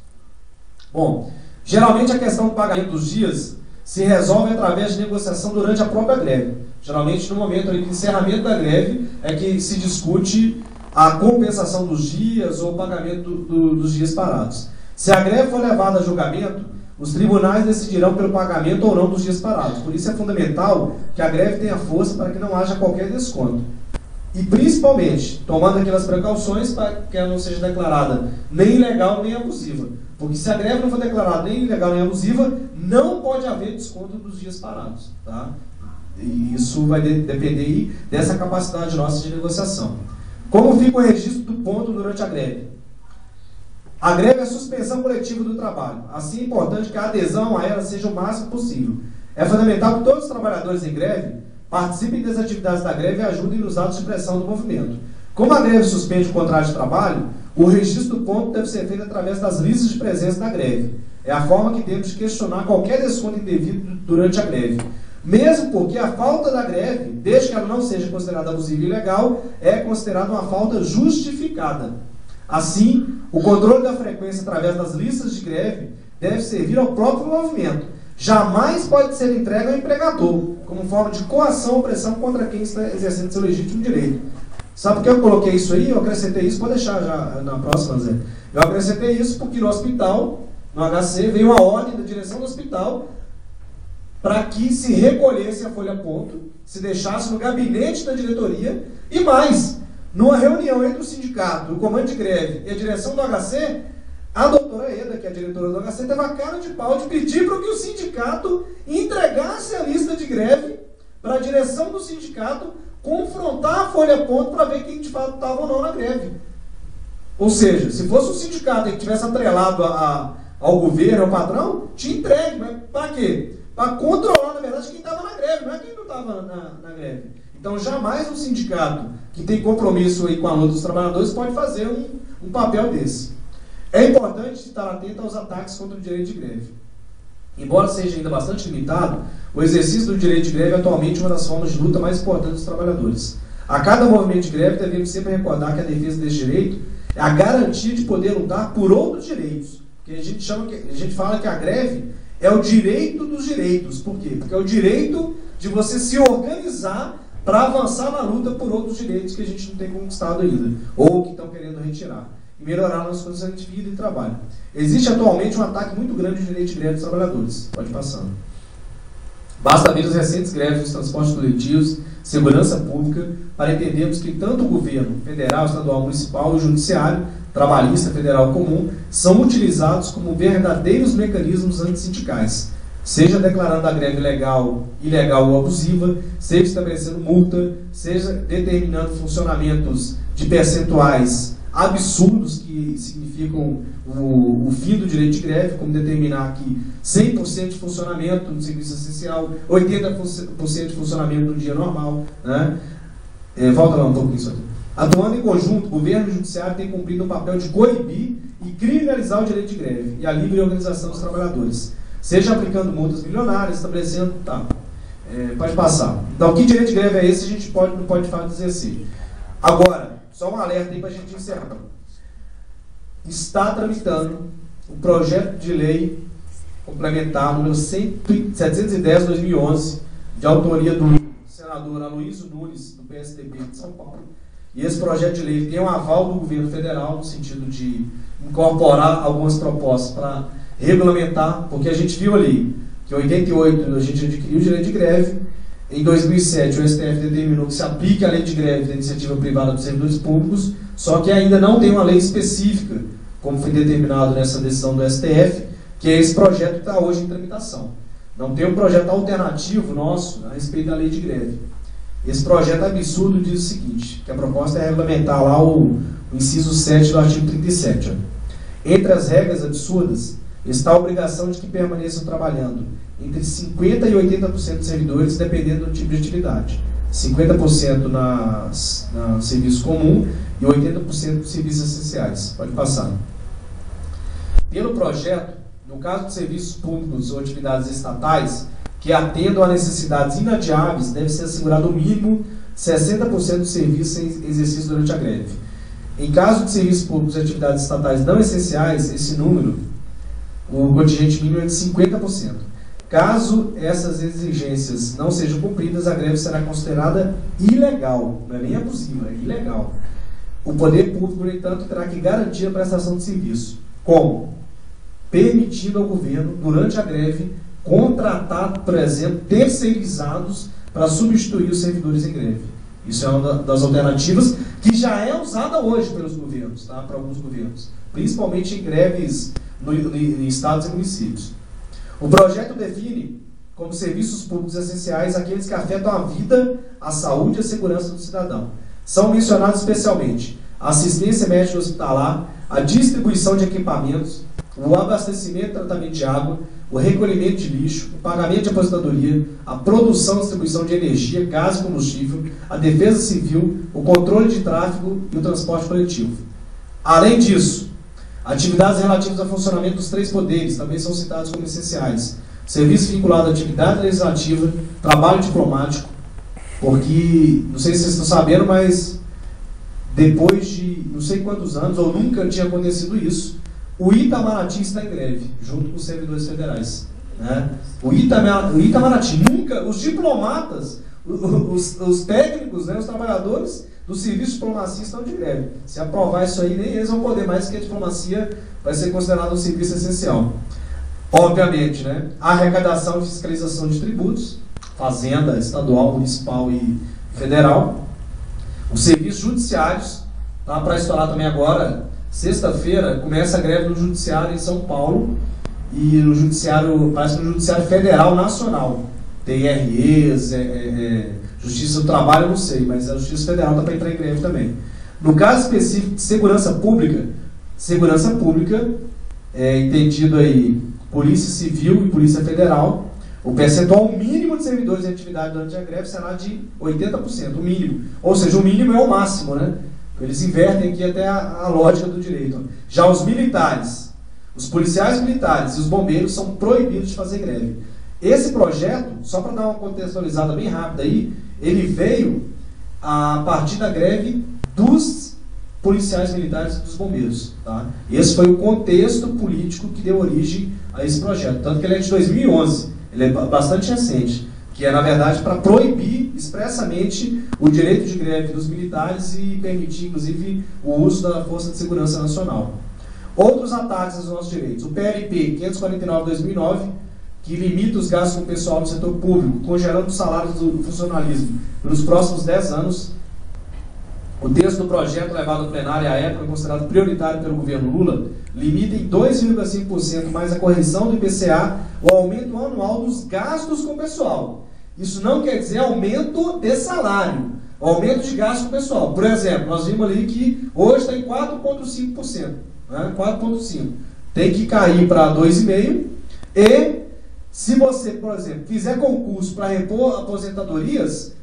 Bom, geralmente a questão do pagamento dos dias se resolve através de negociação durante a própria greve. Geralmente, no momento ali de encerramento da greve, é que se discute a compensação dos dias ou o pagamento dos dias parados. Se a greve for levada a julgamento, os tribunais decidirão pelo pagamento ou não dos dias parados. Por isso é fundamental que a greve tenha força para que não haja qualquer desconto. E principalmente, tomando aquelas precauções para que ela não seja declarada nem ilegal nem abusiva. Porque se a greve não for declarada nem ilegal nem abusiva, não pode haver desconto dos dias parados. Tá? E isso vai depender aí dessa capacidade nossa de negociação. Como fica o registro do ponto durante a greve? A greve é a suspensão coletiva do trabalho. Assim é importante que a adesão a ela seja o máximo possível. É fundamental que todos os trabalhadores em greve participem das atividades da greve e ajudem nos atos de pressão do movimento. Como a greve suspende o contrato de trabalho, o registro do ponto deve ser feito através das listas de presença da greve. É a forma que temos de questionar qualquer desconto indevido durante a greve. Mesmo porque a falta da greve, desde que ela não seja considerada abusiva e ilegal, é considerada uma falta justificada. Assim, o controle da frequência através das listas de greve deve servir ao próprio movimento. Jamais pode ser entregue ao empregador, como forma de coação ou pressão contra quem está exercendo seu legítimo direito. Sabe por que eu coloquei isso aí? Eu acrescentei isso, pode deixar já na próxima, Zé. Eu acrescentei isso porque no hospital, no HC, veio uma ordem da direção do hospital para que se recolhesse a folha-ponto, se deixasse no gabinete da diretoria e mais, numa reunião entre o sindicato, o comando de greve e a direção do HC, a doutora Eda, que é a diretora do HC, teve a cara de pau de pedir para que o sindicato entregasse a lista de greve para a direção do sindicato confrontar a folha-ponto para ver quem de fato estava ou não na greve. Ou seja, se fosse um sindicato que tivesse atrelado ao governo, ao patrão, tinha entregue. Mas para quê? Para controlar, na verdade, quem estava na greve, não é quem não estava na greve. Então, jamais um sindicato que tem compromisso aí com a luta dos trabalhadores pode fazer um papel desse. É importante estar atento aos ataques contra o direito de greve. Embora seja ainda bastante limitado, o exercício do direito de greve é atualmente uma das formas de luta mais importantes dos trabalhadores. A cada movimento de greve, devemos sempre recordar que a defesa desse direito é a garantia de poder lutar por outros direitos. Que a gente fala que a greve é o direito dos direitos. Por quê? Porque é o direito de você se organizar para avançar na luta por outros direitos que a gente não tem conquistado ainda, ou que estão querendo retirar, e melhorar nossas condições de vida e trabalho. Existe atualmente um ataque muito grande ao direito de greve dos trabalhadores. Pode ir passando. Basta ver as recentes greves dos transportes coletivos, segurança pública, para entendermos que tanto o governo federal, estadual, municipal e o judiciário, trabalhista, federal comum, são utilizados como verdadeiros mecanismos antissindicais, seja declarando a greve legal, ilegal ou abusiva, seja estabelecendo multa, seja determinando funcionamentos de percentuais absurdos que significam o fim do direito de greve, como determinar que 100% de funcionamento no serviço essencial, 80% de funcionamento no dia normal, né? Volta lá um pouquinho isso aqui. Atuando em conjunto, o governo e o judiciário têm cumprido o papel de coibir e criminalizar o direito de greve e a livre organização dos trabalhadores, seja aplicando multas milionárias, estabelecendo... pode passar. Então, que direito de greve é esse? A gente não pode de fato dizer assim. Agora, só um alerta aí para a gente encerrar. Está tramitando o projeto de lei complementar número 710/2011, de autoria do senador Aloysio Nunes, do PSDB de São Paulo. E esse projeto de lei tem um aval do governo federal, no sentido de incorporar algumas propostas para regulamentar, porque a gente viu ali que em 88 a gente adquiriu o direito de greve, em 2007 o STF determinou que se aplique a lei de greve da iniciativa privada dos servidores públicos, só que ainda não tem uma lei específica, como foi determinado nessa decisão do STF, que é esse projeto que está hoje em tramitação. Não tem um projeto alternativo nosso a respeito da lei de greve. Esse projeto absurdo diz o seguinte, que a proposta é regulamentar lá o inciso 7 do artigo 37. Ó. Entre as regras absurdas está a obrigação de que permaneçam trabalhando entre 50% e 80% dos servidores, dependendo do tipo de atividade. 50% no serviço comum e 80% nos serviços essenciais. Pode passar. Pelo projeto, no caso de serviços públicos ou atividades estatais, que atendam a necessidades inadiáveis, deve ser assegurado o mínimo 60% do serviço em exercício durante a greve. Em caso de serviços públicos e atividades estatais não essenciais, esse número, o contingente mínimo é de 50%. Caso essas exigências não sejam cumpridas, a greve será considerada ilegal, não é nem abusiva, é ilegal. O poder público, no entanto, terá que garantir a prestação de serviço. Como? Permitindo ao governo, durante a greve, contratar, por exemplo, terceirizados para substituir os servidores em greve. Isso é uma das alternativas que já é usada hoje pelos governos, tá? Para alguns governos, principalmente em greves em estados e municípios. O projeto define como serviços públicos essenciais aqueles que afetam a vida, a saúde e a segurança do cidadão. São mencionados especialmente a assistência médica hospitalar, a distribuição de equipamentos, o abastecimento e tratamento de água, o recolhimento de lixo, o pagamento de aposentadoria, a produção e distribuição de energia, gás e combustível, a defesa civil, o controle de tráfego e o transporte coletivo. Além disso, atividades relativas ao funcionamento dos três poderes também são citados como essenciais. Serviço vinculado à atividade legislativa, trabalho diplomático, porque, não sei se vocês estão sabendo, mas depois de não sei quantos anos, ou nunca tinha acontecido isso, o Itamaraty está em greve, junto com os servidores federais. Né? O Itamaraty, nunca, os diplomatas, os técnicos, né, os trabalhadores do serviço de diplomacia estão de greve. Se aprovar isso aí, nem eles vão poder mais, porque a diplomacia vai ser considerada um serviço essencial. Obviamente, né, a arrecadação e fiscalização de tributos, fazenda estadual, municipal e federal, os serviços judiciários, tá, para estourar também agora. Sexta-feira começa a greve no Judiciário em São Paulo e no Judiciário, parece que no Judiciário Federal Nacional. TREs, Justiça do Trabalho, eu não sei, mas a Justiça Federal está para entrar em greve também. No caso específico de segurança pública entendido aí Polícia Civil e Polícia Federal, o percentual mínimo de servidores em atividade durante a greve será de 80%, o mínimo. Ou seja, o mínimo é o máximo, né? Eles invertem aqui até a lógica do direito. Já os militares, os policiais militares e os bombeiros são proibidos de fazer greve. Esse projeto, só para dar uma contextualizada bem rápida aí, ele veio a partir da greve dos policiais militares e dos bombeiros. Tá? Esse foi o contexto político que deu origem a esse projeto. Tanto que ele é de 2011, ele é bastante recente. que é, na verdade, para proibir expressamente o direito de greve dos militares e permitir, inclusive, o uso da Força de Segurança Nacional. Outros ataques aos nossos direitos. O PLP 549/2009, que limita os gastos com o pessoal do setor público, congelando os salários do funcionalismo nos próximos 10 anos. O texto do projeto levado ao plenário à época, considerado prioritário pelo governo Lula, limita em 2,5% mais a correção do IPCA o aumento anual dos gastos com o pessoal. Isso não quer dizer aumento de salário, aumento de gasto com o pessoal. Por exemplo, nós vimos ali que hoje está em 4,5%. Né? 4,5%. Tem que cair para 2,5%. E se você, por exemplo, fizer concurso para repor aposentadorias,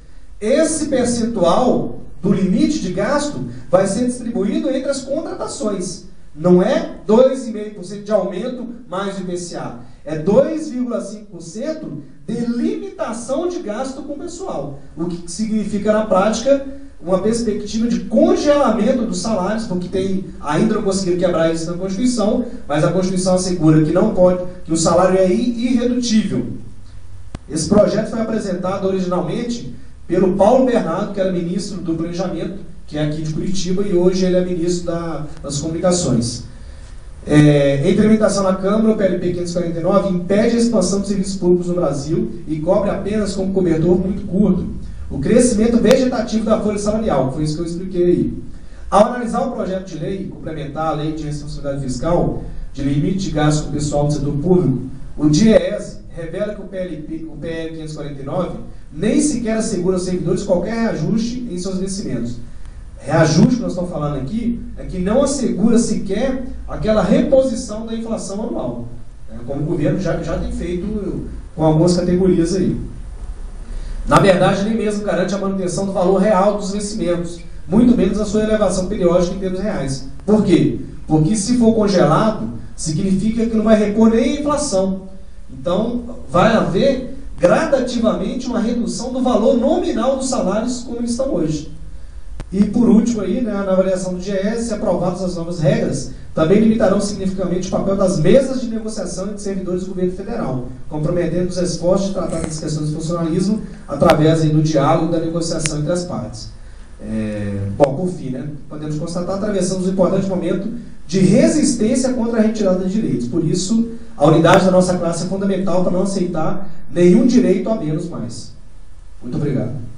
esse percentual do limite de gasto vai ser distribuído entre as contratações. Não é 2,5% de aumento mais o IPCA. É 2,5% de limitação de gasto com o pessoal. O que significa, na prática, uma perspectiva de congelamento dos salários, porque ainda não conseguiram quebrar isso na Constituição, mas a Constituição assegura que não pode, que o salário é irredutível. Esse projeto foi apresentado originalmente pelo Paulo Bernardo, que era ministro do Planejamento, que é aqui de Curitiba, e hoje ele é ministro das Comunicações. Em implementação na Câmara, o PLP 549 impede a expansão dos serviços públicos no Brasil e cobre apenas como cobertor muito curto o crescimento vegetativo da folha salarial, foi isso que eu expliquei aí. Ao analisar o projeto de lei, complementar a Lei de Responsabilidade Fiscal, de limite de gasto com o pessoal do setor público, o DIEESE revela que o PL 549 nem sequer assegura aos servidores qualquer reajuste em seus vencimentos. Reajuste que nós estamos falando aqui é que não assegura sequer aquela reposição da inflação anual, como o governo já tem feito com algumas categorias aí. Na verdade, nem mesmo garante a manutenção do valor real dos vencimentos, muito menos a sua elevação periódica em termos reais. Por quê? Porque se for congelado, significa que não vai repor nem a inflação. Então, vai haver gradativamente uma redução do valor nominal dos salários como eles estão hoje. E por último, aí, né, na avaliação do DIEESE, se aprovadas as novas regras, também limitarão significativamente o papel das mesas de negociação entre servidores do governo federal, comprometendo os esforços de tratar das questões de funcionalismo através aí, do diálogo e da negociação entre as partes. Bom, por fim, né, podemos constatar, atravessamos um importante momento de resistência contra a retirada de direitos. Por isso, a unidade da nossa classe é fundamental para não aceitar nenhum direito a menos mais. Muito obrigado.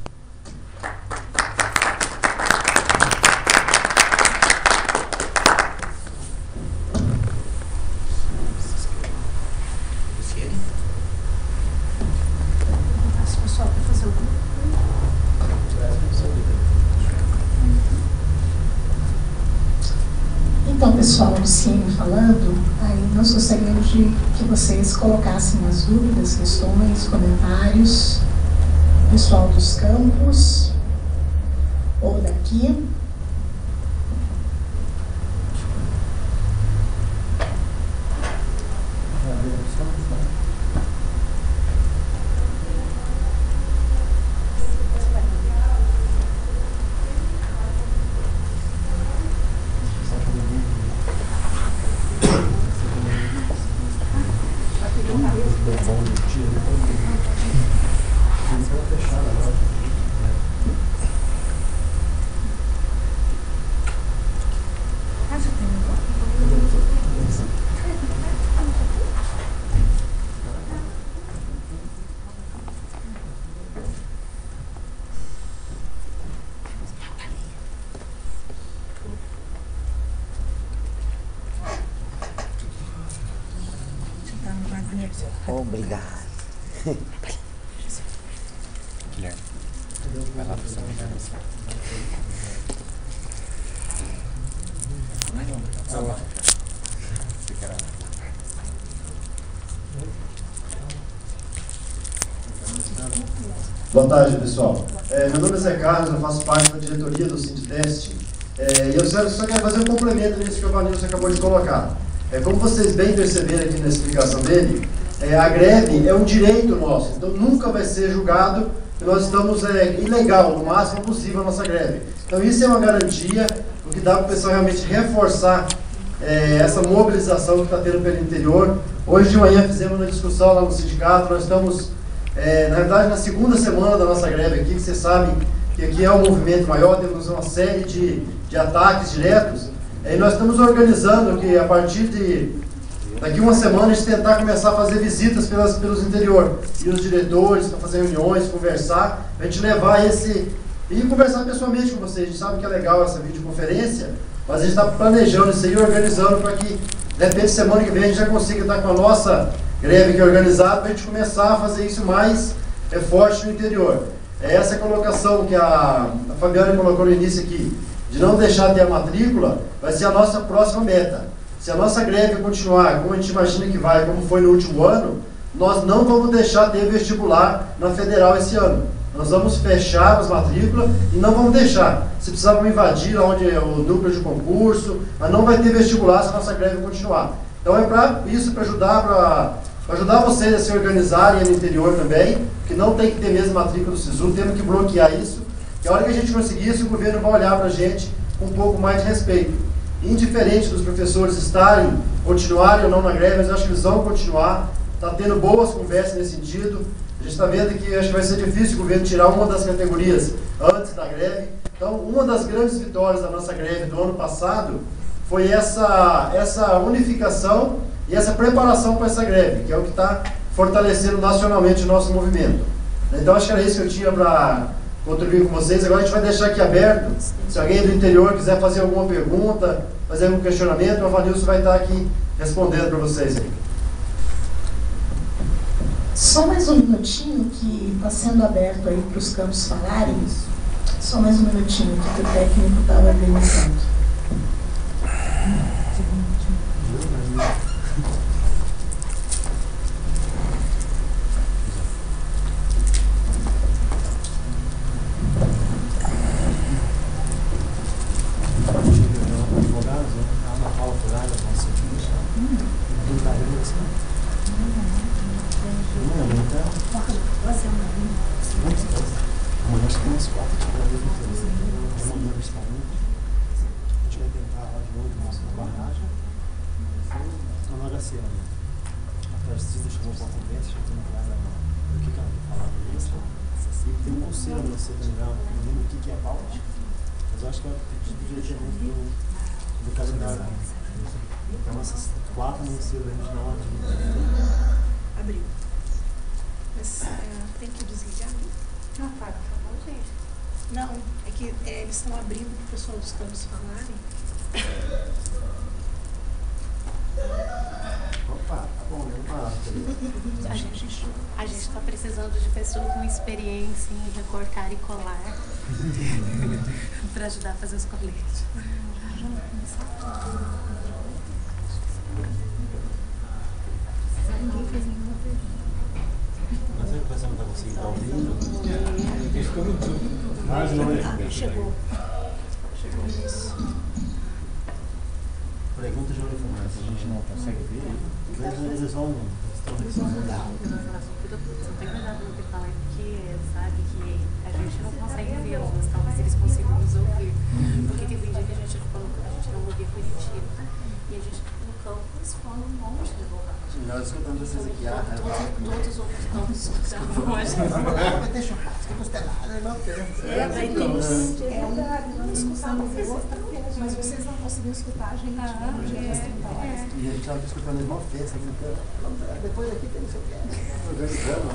Então, pessoal, Luciene falando, aí nós gostaríamos de que vocês colocassem as dúvidas, questões, comentários, pessoal dos campos ou daqui. Obrigado. Guilherme, vai lá para essa Boa tarde, pessoal. Meu nome é Zé Carlos, eu faço parte da diretoria do Sindtest. E eu só quero fazer um complemento nisso que o Vanilson acabou de colocar. Como vocês bem perceberam aqui na explicação dele, a greve é um direito nosso, então nunca vai ser julgado que nós estamos ilegal, no máximo possível, a nossa greve. Então isso é uma garantia, o que dá para o pessoal realmente reforçar essa mobilização que está tendo pelo interior. Hoje de manhã fizemos uma discussão lá no sindicato, nós estamos Na verdade, na segunda semana da nossa greve aqui, que vocês sabem que aqui é um movimento maior, temos uma série de ataques diretos, e nós estamos organizando que a partir de daqui uma semana a gente tentar começar a fazer visitas pelos interior, e os diretores para fazer reuniões, conversar, a gente levar e conversar pessoalmente com vocês. A gente sabe que é legal essa videoconferência, mas a gente está planejando isso aí, organizando para que, de repente, semana que vem a gente já consiga estar com a nossa greve aqui organizada, para a gente começar a fazer isso mais forte no interior. É essa colocação que a Fabiana colocou no início aqui, de não deixar de ter a matrícula, vai ser a nossa próxima meta. Se a nossa greve continuar como a gente imagina que vai, como foi no último ano, nós não vamos deixar de ter vestibular na federal esse ano. Nós vamos fechar as matrículas e não vamos deixar. Se precisar, vamos invadir onde é o núcleo de concurso, mas não vai ter vestibular se a nossa greve continuar. Então é para isso, para ajudar vocês a se organizarem no interior também, que não tem que ter mesmo matrícula do SISU, temos que bloquear isso, que a hora que a gente conseguir isso, o governo vai olhar para a gente com um pouco mais de respeito. Indiferente dos professores continuarem ou não na greve, mas eu acho que eles vão continuar, está tendo boas conversas nesse sentido. A gente está vendo que acho que vai ser difícil o governo tirar uma das categorias antes da greve. Então, uma das grandes vitórias da nossa greve do ano passado foi essa unificação e essa preparação para essa greve, que é o que está fortalecendo nacionalmente o nosso movimento. Então, acho que era isso que eu tinha para contribuir com vocês. Agora a gente vai deixar aqui aberto, se alguém do interior quiser fazer alguma pergunta, fazer algum questionamento, o Avanilson vai estar aqui respondendo para vocês aí. Só mais um minutinho que está sendo aberto aí para os campos falarem. Só mais um minutinho que o técnico estava organizando. Abriu. Mas tem que desligar, né? Não, Fábio, por favor, gente. Não, é que eles estão abrindo para o pessoal dos campos falarem. Opa, tá bom, né? A gente está precisando de pessoas com experiência em recortar e colar para ajudar a fazer os coletes. Ninguém fez nenhuma pergunta. Mas a impressão que está conseguindo estar ouvindo? Chegou. Chegou isso. Pergunta de informação, a gente não consegue ver. Eles vão. Você tem cuidado no que fala, porque sabe que a gente não consegue vê-los, mas talvez eles consigam nos ouvir. Porque teve um dia que a gente não ouvia Curitiba e a gente no campus falando um monte de bobagem. Nós escutamos vocês aqui. Todos os outros campos escutavam a gente. Vai ter churrasco, costelada, não tem. Daí temos. Nós escutamos mas vocês não conseguiram escutar a gente. E a gente estava escutando a mesma festa, depois aqui tem não sei o que. Organizando,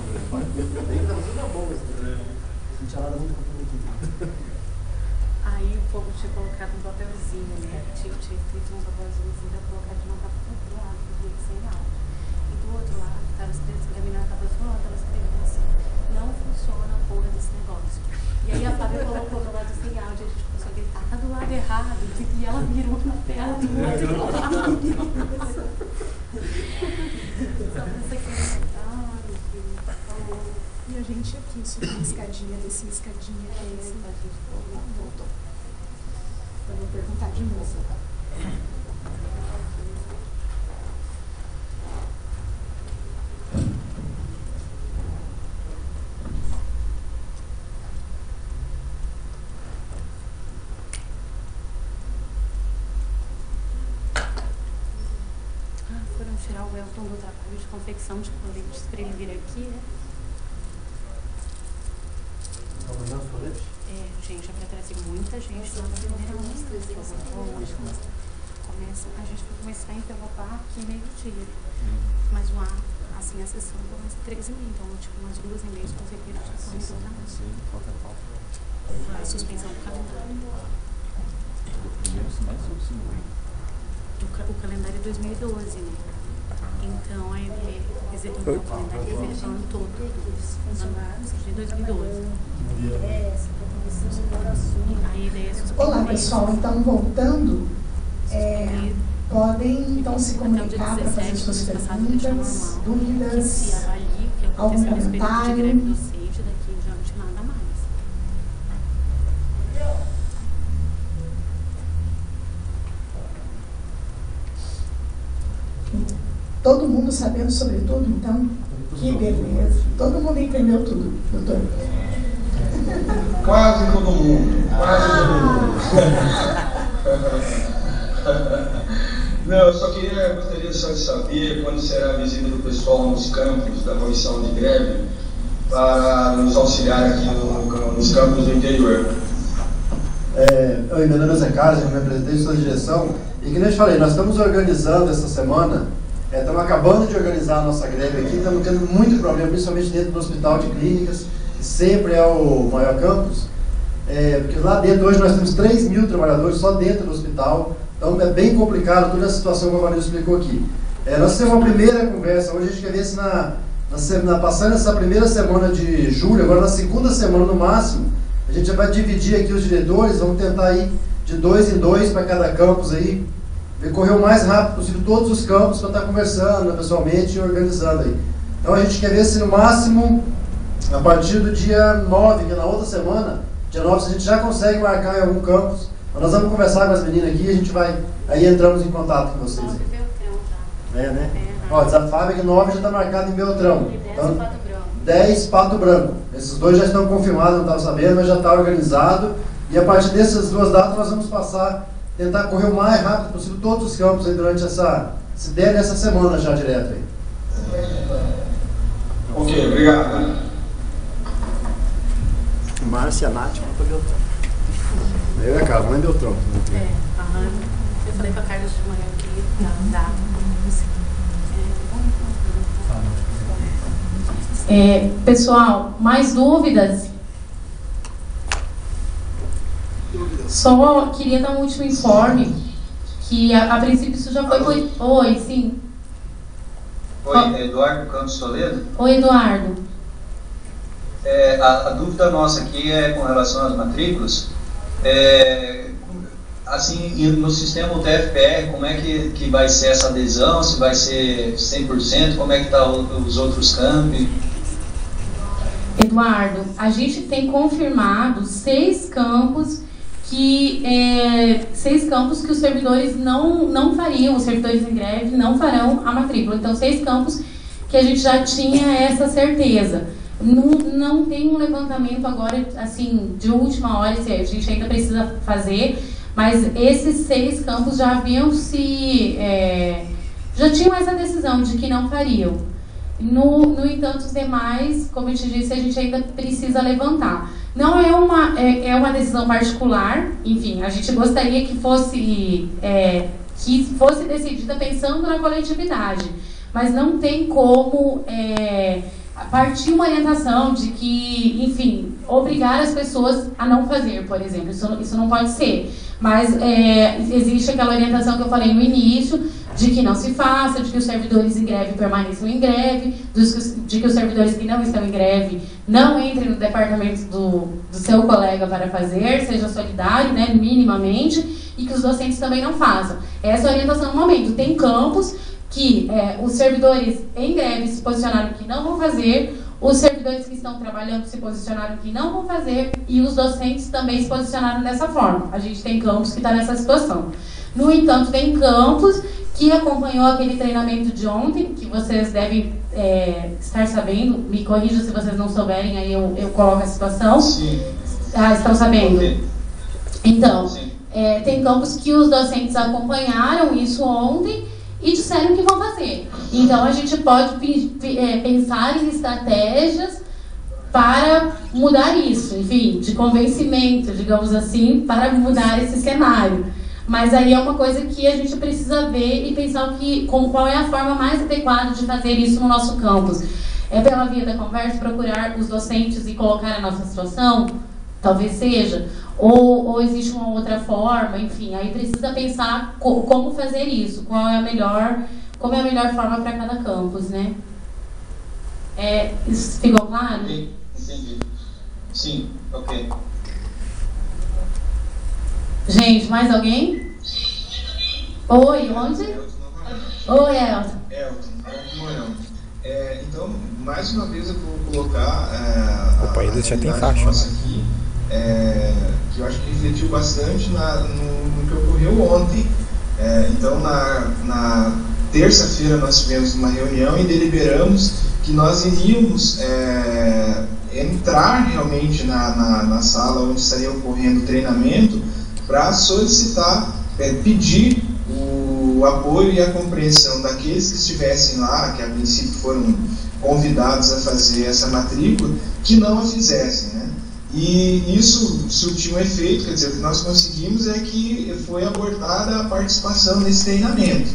ainda não bom esse programa. A gente falava muito comprometido. Aí o povo tinha colocado um papelzinho, né? Tinha feito um papelzinho para colocar de não estava do lado do jeito sem aula. E do outro lado, estava escrito, a menina estava escrevendo assim, não funciona a porra desse negócio. E aí a Fábia colocou do lado sem áudio, a gente começou a gritar, tá do lado errado, e ela virou na tela do outro lado. Só pra você querer. E a gente aqui subiu a escadinha, desci a escadinha aqui. Voltou. Eu vou perguntar de novo. Foram tirar o Elton do trabalho de confecção de coletes para ele vir aqui, né? Gente, vai trazer muita gente na primeira mostra. A gente vai começar a interrogar aqui meio-dia. Mas assim, a sessão começa 13h30, então tipo umas 2h30 conseguiram já começar a suspensão do calendário. Do primeiro semestre ou do segundo? O calendário é 2012, né? Então o calendário é o ano todo dos funcionários de 2012. A ideia é suspender. Olá, pessoal. Então, voltando, podem então se comunicar para fazer suas perguntas, dúvidas, algum comentário. Todo mundo sabendo sobre tudo, então? Que beleza. Todo mundo entendeu tudo, doutor? Quase todo mundo. Quase todo mundo. Não, eu só gostaria só de saber quando será a visita do pessoal nos campos da comissão de greve para nos auxiliar aqui nos campos do interior. Oi, meu nome é Zé Carlos, eu representei sua direção. E que nem eu te falei, nós estamos organizando essa semana, estamos acabando de organizar a nossa greve aqui, estamos tendo muito problema, principalmente dentro do Hospital de Clínicas, que sempre é o maior campus. Porque lá dentro, hoje nós temos 3.000 trabalhadores só dentro do hospital, então é bem complicado toda a situação que a Vanessa explicou aqui. Nós temos uma primeira conversa, hoje a gente quer ver se passando essa primeira semana de julho, agora na segunda semana no máximo, a gente já vai dividir aqui os diretores, vamos tentar ir de 2 em 2 para cada campus aí, correr o mais rápido possível todos os campos para estar conversando, né, pessoalmente e organizando aí. Então a gente quer ver se no máximo, a partir do dia 9, que é na outra semana, dia 9, se a gente já consegue marcar em algum campus. Nós vamos conversar com as meninas aqui e a gente vai, aí entramos em contato com vocês. 9 Beltrão já. Né? Ó, a fábrica 9 já está marcada em Beltrão. E 10 Então, Pato Branco. 10 Pato Branco. Esses dois já estão confirmados, não estava sabendo, mas já está organizado. E a partir dessas duas datas nós vamos tentar correr o mais rápido possível todos os campos aí durante se der nessa semana já direto aí. Ok, obrigado. Márcia, Nath, para Beltrão. Eu e a Carla, mãe Beltrão. Eu falei para a Carlos de manhã que dá. Pessoal, mais dúvidas? Só queria dar um último informe, que a princípio isso já foi... Oi, sim. Oi, Eduardo Campos Toledo. Oi, Eduardo. A dúvida nossa aqui é com relação às matrículas. Assim, no sistema UTFPR, como é que vai ser essa adesão? Se vai ser 100%? Como é que está os outros campi? Eduardo, a gente tem confirmado 6 campos que os servidores não fariam, os servidores em greve não farão a matrícula. Então, 6 campos que a gente já tinha essa certeza. Não tem um levantamento agora, assim, de última hora, se a gente ainda precisa fazer, mas esses 6 campos já haviam já tinham essa decisão de que não fariam. No entanto, os demais, como eu te disse, a gente ainda precisa levantar. Não é uma decisão particular, enfim, a gente gostaria que fosse decidida pensando na coletividade, mas não tem como partir uma orientação de que, enfim, obrigar as pessoas a não fazer, por exemplo, isso não pode ser. Mas existe aquela orientação que eu falei no início, de que não se faça, de que os servidores em greve permaneçam em greve, de que os servidores que não estão em greve não entrem no departamento do seu colega para fazer, seja solidário, né, minimamente, e que os docentes também não façam. Essa é a orientação no momento. Tem campos que os servidores em greve se posicionaram que não vão fazer, os servidores que estão trabalhando se posicionaram que não vão fazer e os docentes também se posicionaram dessa forma. A gente tem campus que está nessa situação. No entanto, tem campus que acompanhou aquele treinamento de ontem, que vocês devem estar sabendo, me corrijam se vocês não souberem, aí eu coloco a situação. Sim. Estão sabendo? Okay. Então, Sim. Tem campus que os docentes acompanharam isso ontem e disseram que vão fazer. Então, a gente pode pensar em estratégias para mudar isso, enfim, de convencimento, digamos assim, para mudar esse cenário. Mas aí é uma coisa que a gente precisa ver e pensar qual é a forma mais adequada de fazer isso no nosso campus. É pela via da conversa, procurar os docentes e colocar a nossa situação? Talvez seja. Ou existe uma outra forma, enfim, aí precisa pensar como fazer isso, qual é a melhor forma para cada campus, né? Isso ficou claro? Entendi. Sim, ok. Gente, mais alguém? Oi, onde? Oi, Elton. Elton. Então, mais uma vez eu vou colocar o país já tem faixa, nossa aqui, que eu acho que refletiu bastante no que ocorreu ontem. Então, na terça-feira nós tivemos uma reunião e deliberamos que nós iríamos entrar realmente na sala onde estaria ocorrendo o treinamento para solicitar, pedir o apoio e a compreensão daqueles que estivessem lá, que a princípio foram convidados a fazer essa matrícula, que não a fizessem, né? E isso surtiu um efeito, quer dizer, o que nós conseguimos é que foi abortada a participação nesse treinamento,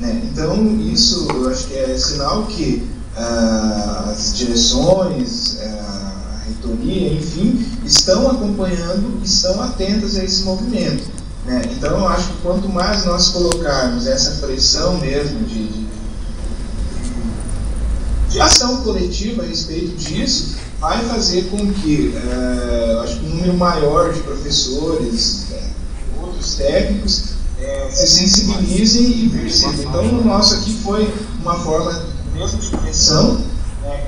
né? Então, isso eu acho que é sinal que as direções, a reitoria, enfim, estão acompanhando, estão atentas a esse movimento, né? Então, eu acho que quanto mais nós colocarmos essa pressão mesmo de ação coletiva a respeito disso, vai fazer com que, acho que um número maior de professores, outros técnicos, se sensibilizem e percebam. Então, o nosso aqui foi uma forma mesmo de pressão,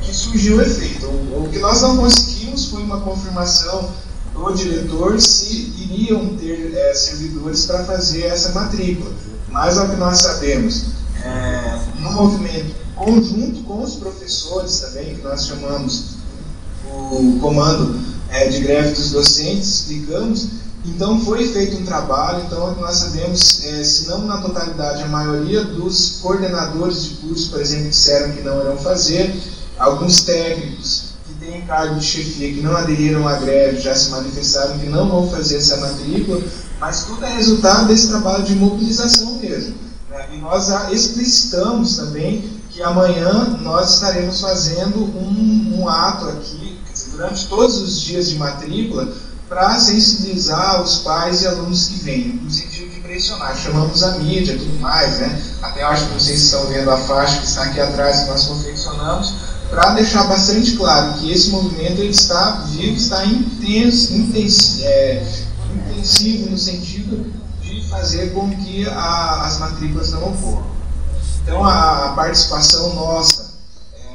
que surgiu o efeito. O que nós não conseguimos foi uma confirmação do diretor se iriam ter servidores para fazer essa matrícula. Mas, ao que nós sabemos, no movimento conjunto com os professores também, que nós chamamos o comando de greve dos docentes, explicamos, então foi feito um trabalho. Então nós sabemos, se não na totalidade, a maioria dos coordenadores de curso, por exemplo, disseram que não irão fazer, alguns técnicos que têm cargo de chefia que não aderiram à greve já se manifestaram que não vão fazer essa matrícula, mas tudo é resultado desse trabalho de mobilização mesmo, né? E nós explicitamos também que amanhã nós estaremos fazendo um ato aqui, durante todos os dias de matrícula, para sensibilizar os pais e alunos que vêm, no sentido de pressionar. Chamamos a mídia e tudo mais, né? Até eu acho que vocês estão vendo a faixa que está aqui atrás, que nós confeccionamos, para deixar bastante claro que esse movimento ele está vivo, está intensivo no sentido de fazer com que as matrículas não ocorram. Então, a participação nossa,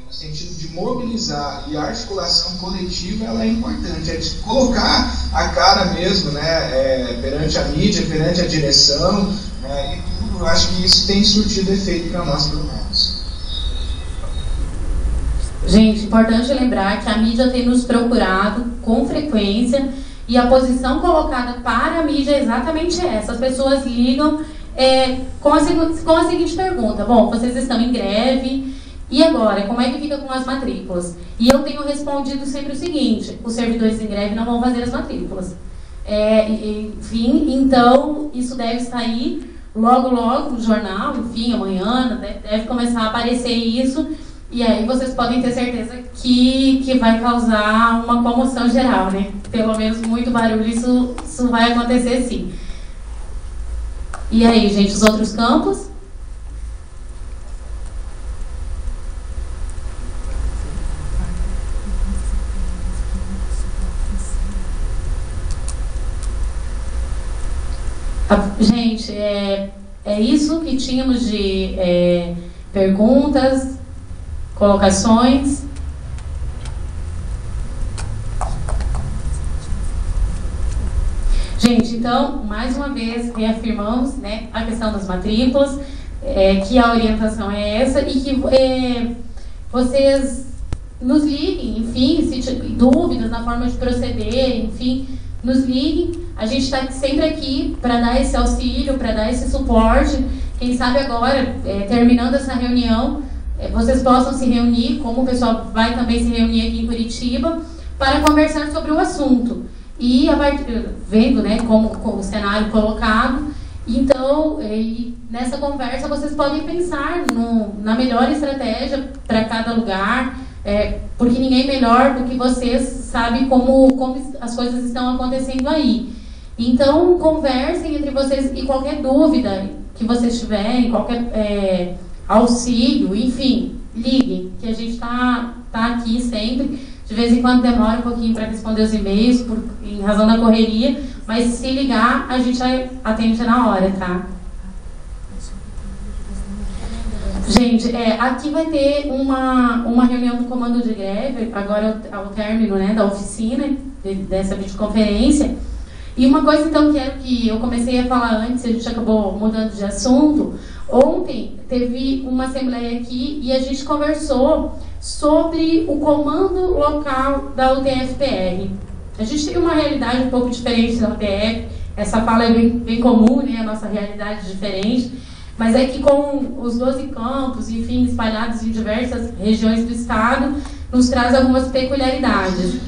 no sentido de mobilizar e a articulação coletiva, ela é importante, é de colocar a cara mesmo, né, perante a mídia, perante a direção, né, e tudo. Eu acho que isso tem surtido efeito para nós, pelo menos. Gente, importante lembrar que a mídia tem nos procurado com frequência e a posição colocada para a mídia é exatamente essa. As pessoas ligam com a seguinte pergunta: bom, vocês estão em greve, e agora? Como é que fica com as matrículas? E eu tenho respondido sempre o seguinte: os servidores em greve não vão fazer as matrículas. Enfim, então isso deve sair logo no jornal, enfim, amanhã deve começar a aparecer isso, e aí vocês podem ter certeza que vai causar uma comoção geral, né? Pelo menos muito barulho, isso vai acontecer sim. E aí, gente, os outros campos? Gente, é isso que tínhamos de perguntas, colocações. Gente, então, mais uma vez, reafirmamos, né, a questão das matrículas, que a orientação é essa e que vocês nos liguem, enfim, se tiverem dúvidas na forma de proceder, enfim, nos liguem. A gente está sempre aqui para dar esse auxílio, para dar esse suporte. Quem sabe agora, terminando essa reunião, vocês possam se reunir, como o pessoal vai também se reunir aqui em Curitiba, para conversar sobre o assunto. E vendo, né, como o cenário colocado, então, nessa conversa vocês podem pensar na melhor estratégia para cada lugar, porque ninguém melhor do que vocês sabe como as coisas estão acontecendo aí. Então, conversem entre vocês e qualquer dúvida que vocês tiverem, qualquer auxílio, enfim, liguem, que a gente tá aqui sempre. De vez em quando demora um pouquinho para responder os e-mails, em razão da correria, mas se ligar, a gente atende na hora, tá? Gente, aqui vai ter uma reunião do comando de greve, agora ao término, né, da oficina, dessa videoconferência. E uma coisa, então, que eu comecei a falar antes, a gente acabou mudando de assunto. Ontem teve uma assembleia aqui e a gente conversou sobre o comando local da UTF-PR. A gente tem uma realidade um pouco diferente da UTF, essa fala é bem comum, né, a nossa realidade é diferente, mas é que com os 12 campos, enfim, espalhados em diversas regiões do estado, nos traz algumas peculiaridades.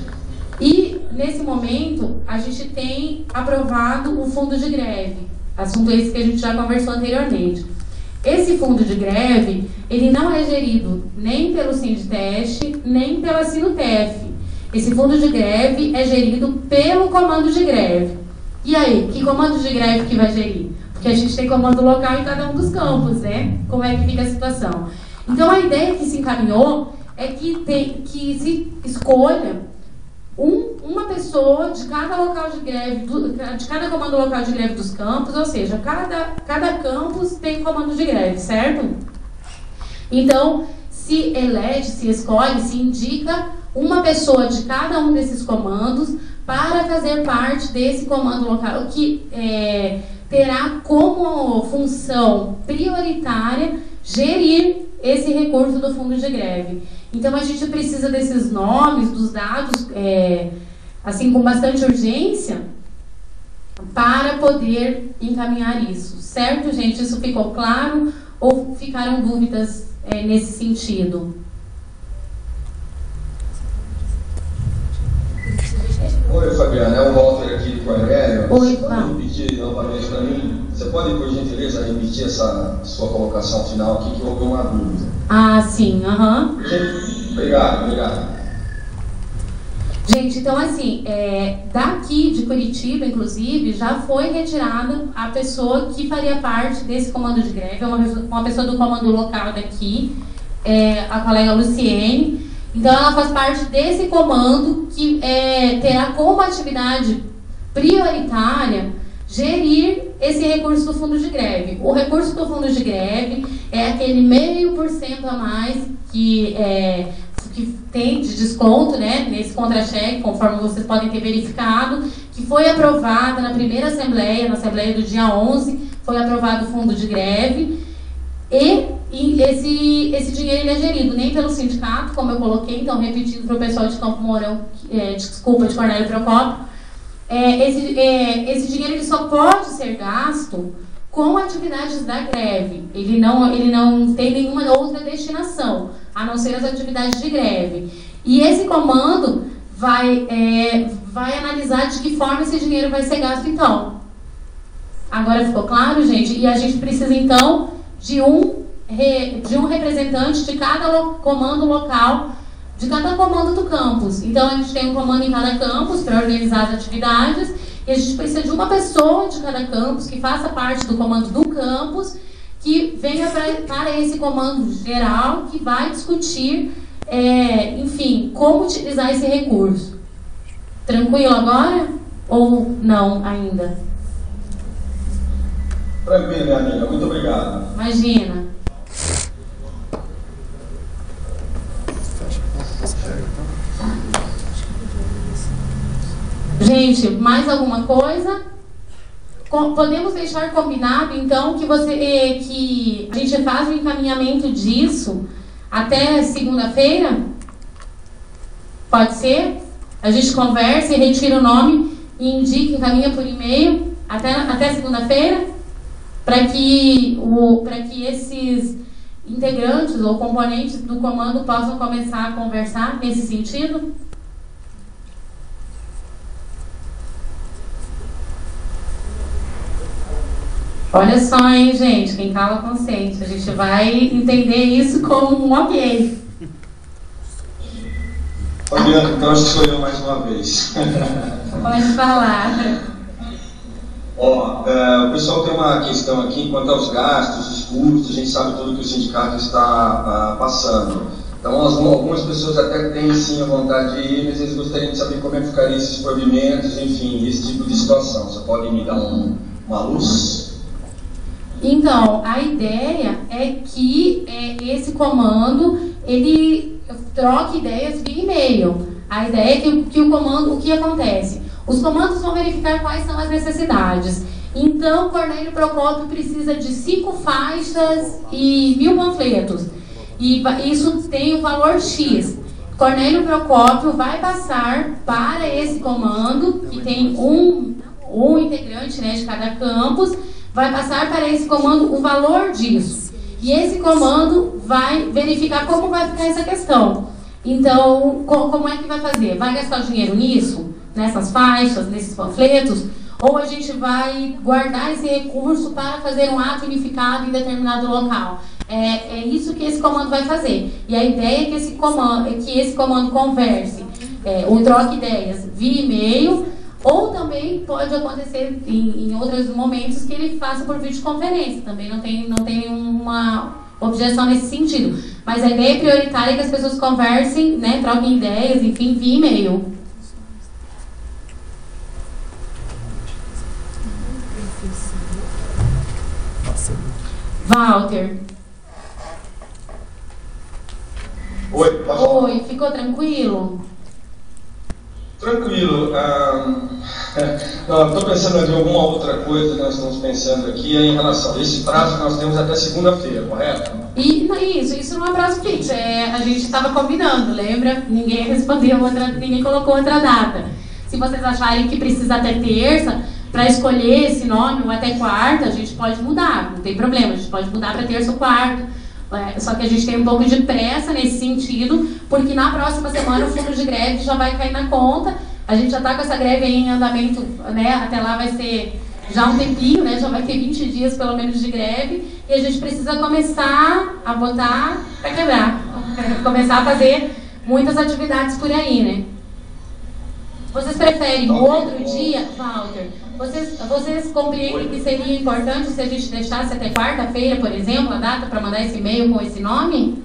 E, nesse momento, a gente tem aprovado o fundo de greve, assunto esse que a gente já conversou anteriormente. Esse fundo de greve, ele não é gerido nem pelo Sindteste, nem pela Sinutef. Esse fundo de greve é gerido pelo comando de greve. E aí, que comando de greve que vai gerir? Porque a gente tem comando local em cada um dos campos, né? Como é que fica a situação? Então, a ideia que se encaminhou é que se escolha uma pessoa de cada local de greve, de cada comando local de greve dos campos, ou seja, cada campus tem comando de greve, certo? Então, se elege, se escolhe, se indica uma pessoa de cada um desses comandos para fazer parte desse comando local, que terá como função prioritária gerir esse recurso do fundo de greve. Então, a gente precisa desses nomes, dos dados, assim, com bastante urgência, para poder encaminhar isso. Certo, gente? Isso ficou claro ou ficaram dúvidas nesse sentido? Oi, Fabiana, é o Walter aqui com a Aurélio. Oi, você pode repetir novamente para mim? Você pode, por gentileza, repetir essa sua colocação final aqui, que houve uma dúvida. Ah, sim, aham. Obrigado. Gente, então assim, daqui de Curitiba, inclusive, já foi retirada a pessoa que faria parte desse comando de greve, uma pessoa do comando local daqui, a colega Luciene. Então, ela faz parte desse comando que terá como atividade prioritária gerir esse recurso do fundo de greve. O recurso do fundo de greve é aquele 0,5% a mais que tem de desconto, né, nesse contra-cheque, conforme vocês podem ter verificado, que foi aprovada na primeira assembleia, na assembleia do dia 11, foi aprovado o fundo de greve. E esse dinheiro ele é gerido nem pelo sindicato, como eu coloquei, então repetindo para o pessoal de Campo Mourão, de Cornélio Procópio, esse dinheiro ele só pode ser gasto com atividades da greve. Ele não tem nenhuma outra destinação, a não ser as atividades de greve. E esse comando vai analisar de que forma esse dinheiro vai ser gasto, então. Agora ficou claro, gente? E a gente precisa, então, de um representante de cada comando local, de cada comando do campus. Então, a gente tem um comando em cada campus para organizar as atividades, e a gente precisa de uma pessoa de cada campus que faça parte do comando do campus, que venha para esse comando geral, que vai discutir, enfim, como utilizar esse recurso. Tranquilo agora? Ou não ainda? Tranquilo, minha amiga. Muito obrigado. Imagina. Gente, mais alguma coisa? Podemos deixar combinado, então, que a gente faz o encaminhamento disso até segunda-feira? Pode ser? A gente conversa e retira o nome e indica, encaminha por e-mail até segunda-feira? Para que esses integrantes ou componentes do comando possam começar a conversar nesse sentido? Olha só, hein, gente, quem cala consente. A gente vai entender isso como um ok. Fabiana, então acho que sou eu mais uma vez. Pode falar. Ó, o pessoal tem uma questão aqui quanto aos gastos, os custos, a gente sabe tudo que o sindicato está passando. Então, algumas pessoas até têm sim a vontade de ir, mas eles gostariam de saber como é que ficariam esses provimentos, enfim, esse tipo de situação. Você pode me dar uma luz? Então, a ideia é que esse comando, ele troque ideias via e-mail. A ideia é que o comando, o que acontece? Os comandos vão verificar quais são as necessidades. Então, Cornélio Procópio precisa de 5 faixas e 1000 panfletos. E isso tem o valor X. Cornélio Procópio vai passar para esse comando, que tem um integrante, né, de cada campus, vai passar para esse comando o valor disso. E esse comando vai verificar como vai ficar essa questão. Então, como é que vai fazer? Vai gastar o dinheiro nisso? Nessas faixas, nesses panfletos? Ou a gente vai guardar esse recurso para fazer um ato unificado em determinado local? É isso que esse comando vai fazer. E a ideia é que esse comando converse, ou troque ideias via e-mail, ou também pode acontecer em outros momentos que ele faça por videoconferência. Também não tem nenhuma objeção nesse sentido. Mas a ideia prioritária é que as pessoas conversem, né, troquem ideias, enfim, via e-mail. Walter. Oi, ficou tranquilo? Tranquilo. Estou pensando em alguma outra coisa que nós estamos pensando aqui em relação a esse prazo que nós temos até segunda-feira, correto? Isso não é prazo fixo. A gente estava combinando, lembra? Ninguém respondeu, ninguém colocou outra data. Se vocês acharem que precisa até terça para escolher esse nome, ou até quarta, a gente pode mudar, não tem problema, a gente pode mudar para terça ou quarta. Só que a gente tem um pouco de pressa nesse sentido, porque na próxima semana o fundo de greve já vai cair na conta. A gente já está com essa greve aí em andamento, né? Até lá vai ser já um tempinho, né? Já vai ter 20 dias pelo menos de greve, e a gente precisa começar a botar para quebrar, começar a fazer muitas atividades por aí, né? Vocês preferem o outro dia, Walter? Vocês compreendem que seria importante se a gente deixasse até quarta-feira, por exemplo, a data para mandar esse e-mail com esse nome?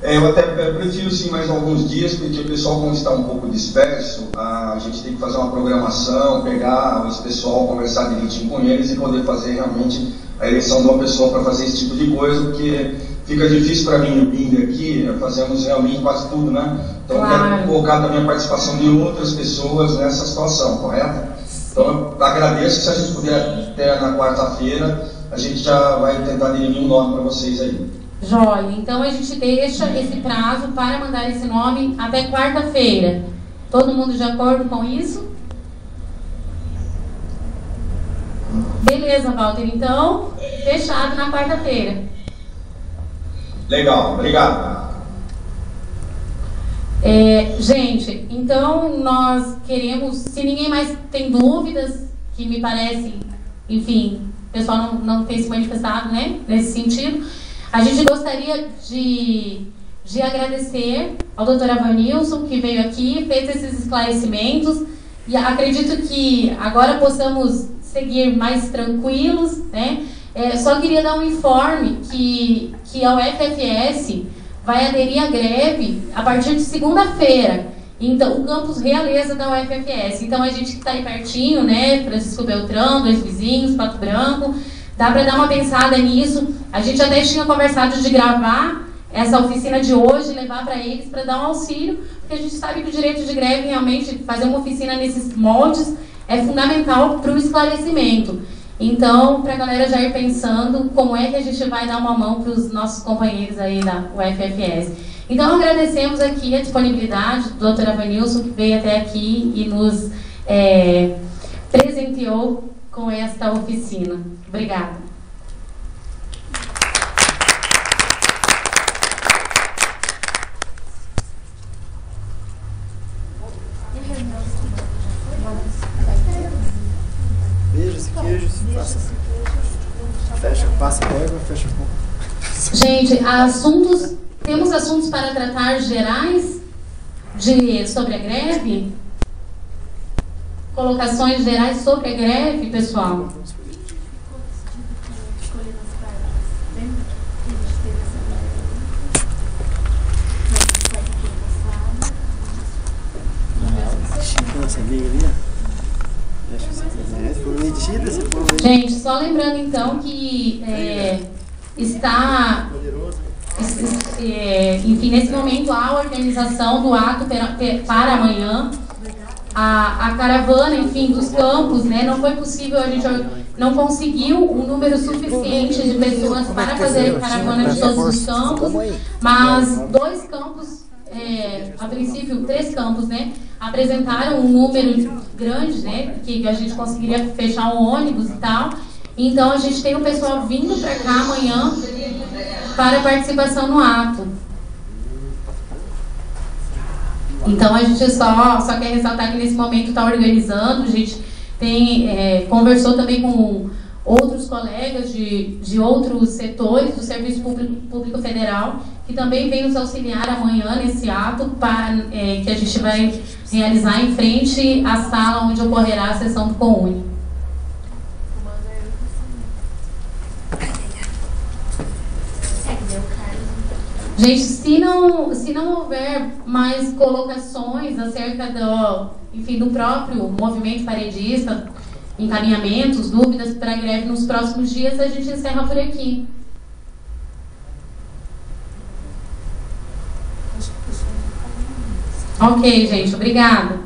Eu até prefiro sim mais alguns dias, porque o pessoal, como está um pouco disperso, a gente tem que fazer uma programação, pegar esse pessoal, conversar direitinho com eles e poder fazer realmente a eleição de uma pessoa para fazer esse tipo de coisa, porque fica difícil para mim vir aqui, fazemos realmente quase tudo, né? Então claro. Eu quero colocar também a participação de outras pessoas nessa situação, correto? Então eu agradeço, se a gente puder até na quarta-feira, a gente já vai tentar definir um nome para vocês aí. Jóia, então a gente deixa esse prazo para mandar esse nome até quarta-feira. Todo mundo de acordo com isso? Beleza, Walter, então fechado na quarta-feira. Legal, obrigado. Gente, então nós queremos, se ninguém mais tem dúvidas, que me parece, enfim, o pessoal não tem se manifestado, né, nesse sentido, a gente gostaria de agradecer ao Dr. Avanilson, que veio aqui, fez esses esclarecimentos, e acredito que agora possamos seguir mais tranquilos, né? Só queria dar um informe que a UFFS vai aderir à greve a partir de segunda-feira. Então, o campus Realeza da UFFS. Então, a gente que está aí pertinho, né? Francisco Beltrão, Dois Vizinhos, Pato Branco, dá para dar uma pensada nisso. A gente até tinha conversado de gravar essa oficina de hoje, levar para eles para dar um auxílio, porque a gente sabe que o direito de greve, realmente, fazer uma oficina nesses moldes é fundamental para o esclarecimento. Então, para a galera já ir pensando como é que a gente vai dar uma mão para os nossos companheiros aí da UFFS. Então, agradecemos aqui a disponibilidade do Dr. Avanilson, que veio até aqui e nos presenteou com esta oficina. Obrigada. Beijo. esse queijo, fecha, passa a régua, fecha a boca. Gente, temos assuntos para tratar gerais sobre a greve? Colocações gerais sobre a greve, pessoal? Nossa amiga ali, foram medidas. Gente, só lembrando então que está, enfim, nesse momento há a organização do ato para amanhã. A caravana, enfim, dos campos, né? Não foi possível, a gente não conseguiu um número suficiente de pessoas para fazer caravana de todos os campos, mas 2 campos, a princípio 3 campos, né? Apresentaram um número grande, né? Que a gente conseguiria fechar um ônibus e tal. Então a gente tem o pessoal vindo para cá amanhã para participação no ato. Então a gente só quer ressaltar que nesse momento está organizando, a gente conversou também com outros colegas de outros setores do Serviço Público Federal, que também vem nos auxiliar amanhã nesse ato que a gente vai realizar em frente à sala onde ocorrerá a sessão do COUNE. Gente, se não houver mais colocações acerca do próprio movimento paredista, encaminhamentos, dúvidas para a greve nos próximos dias, a gente encerra por aqui. Ok, gente, obrigada.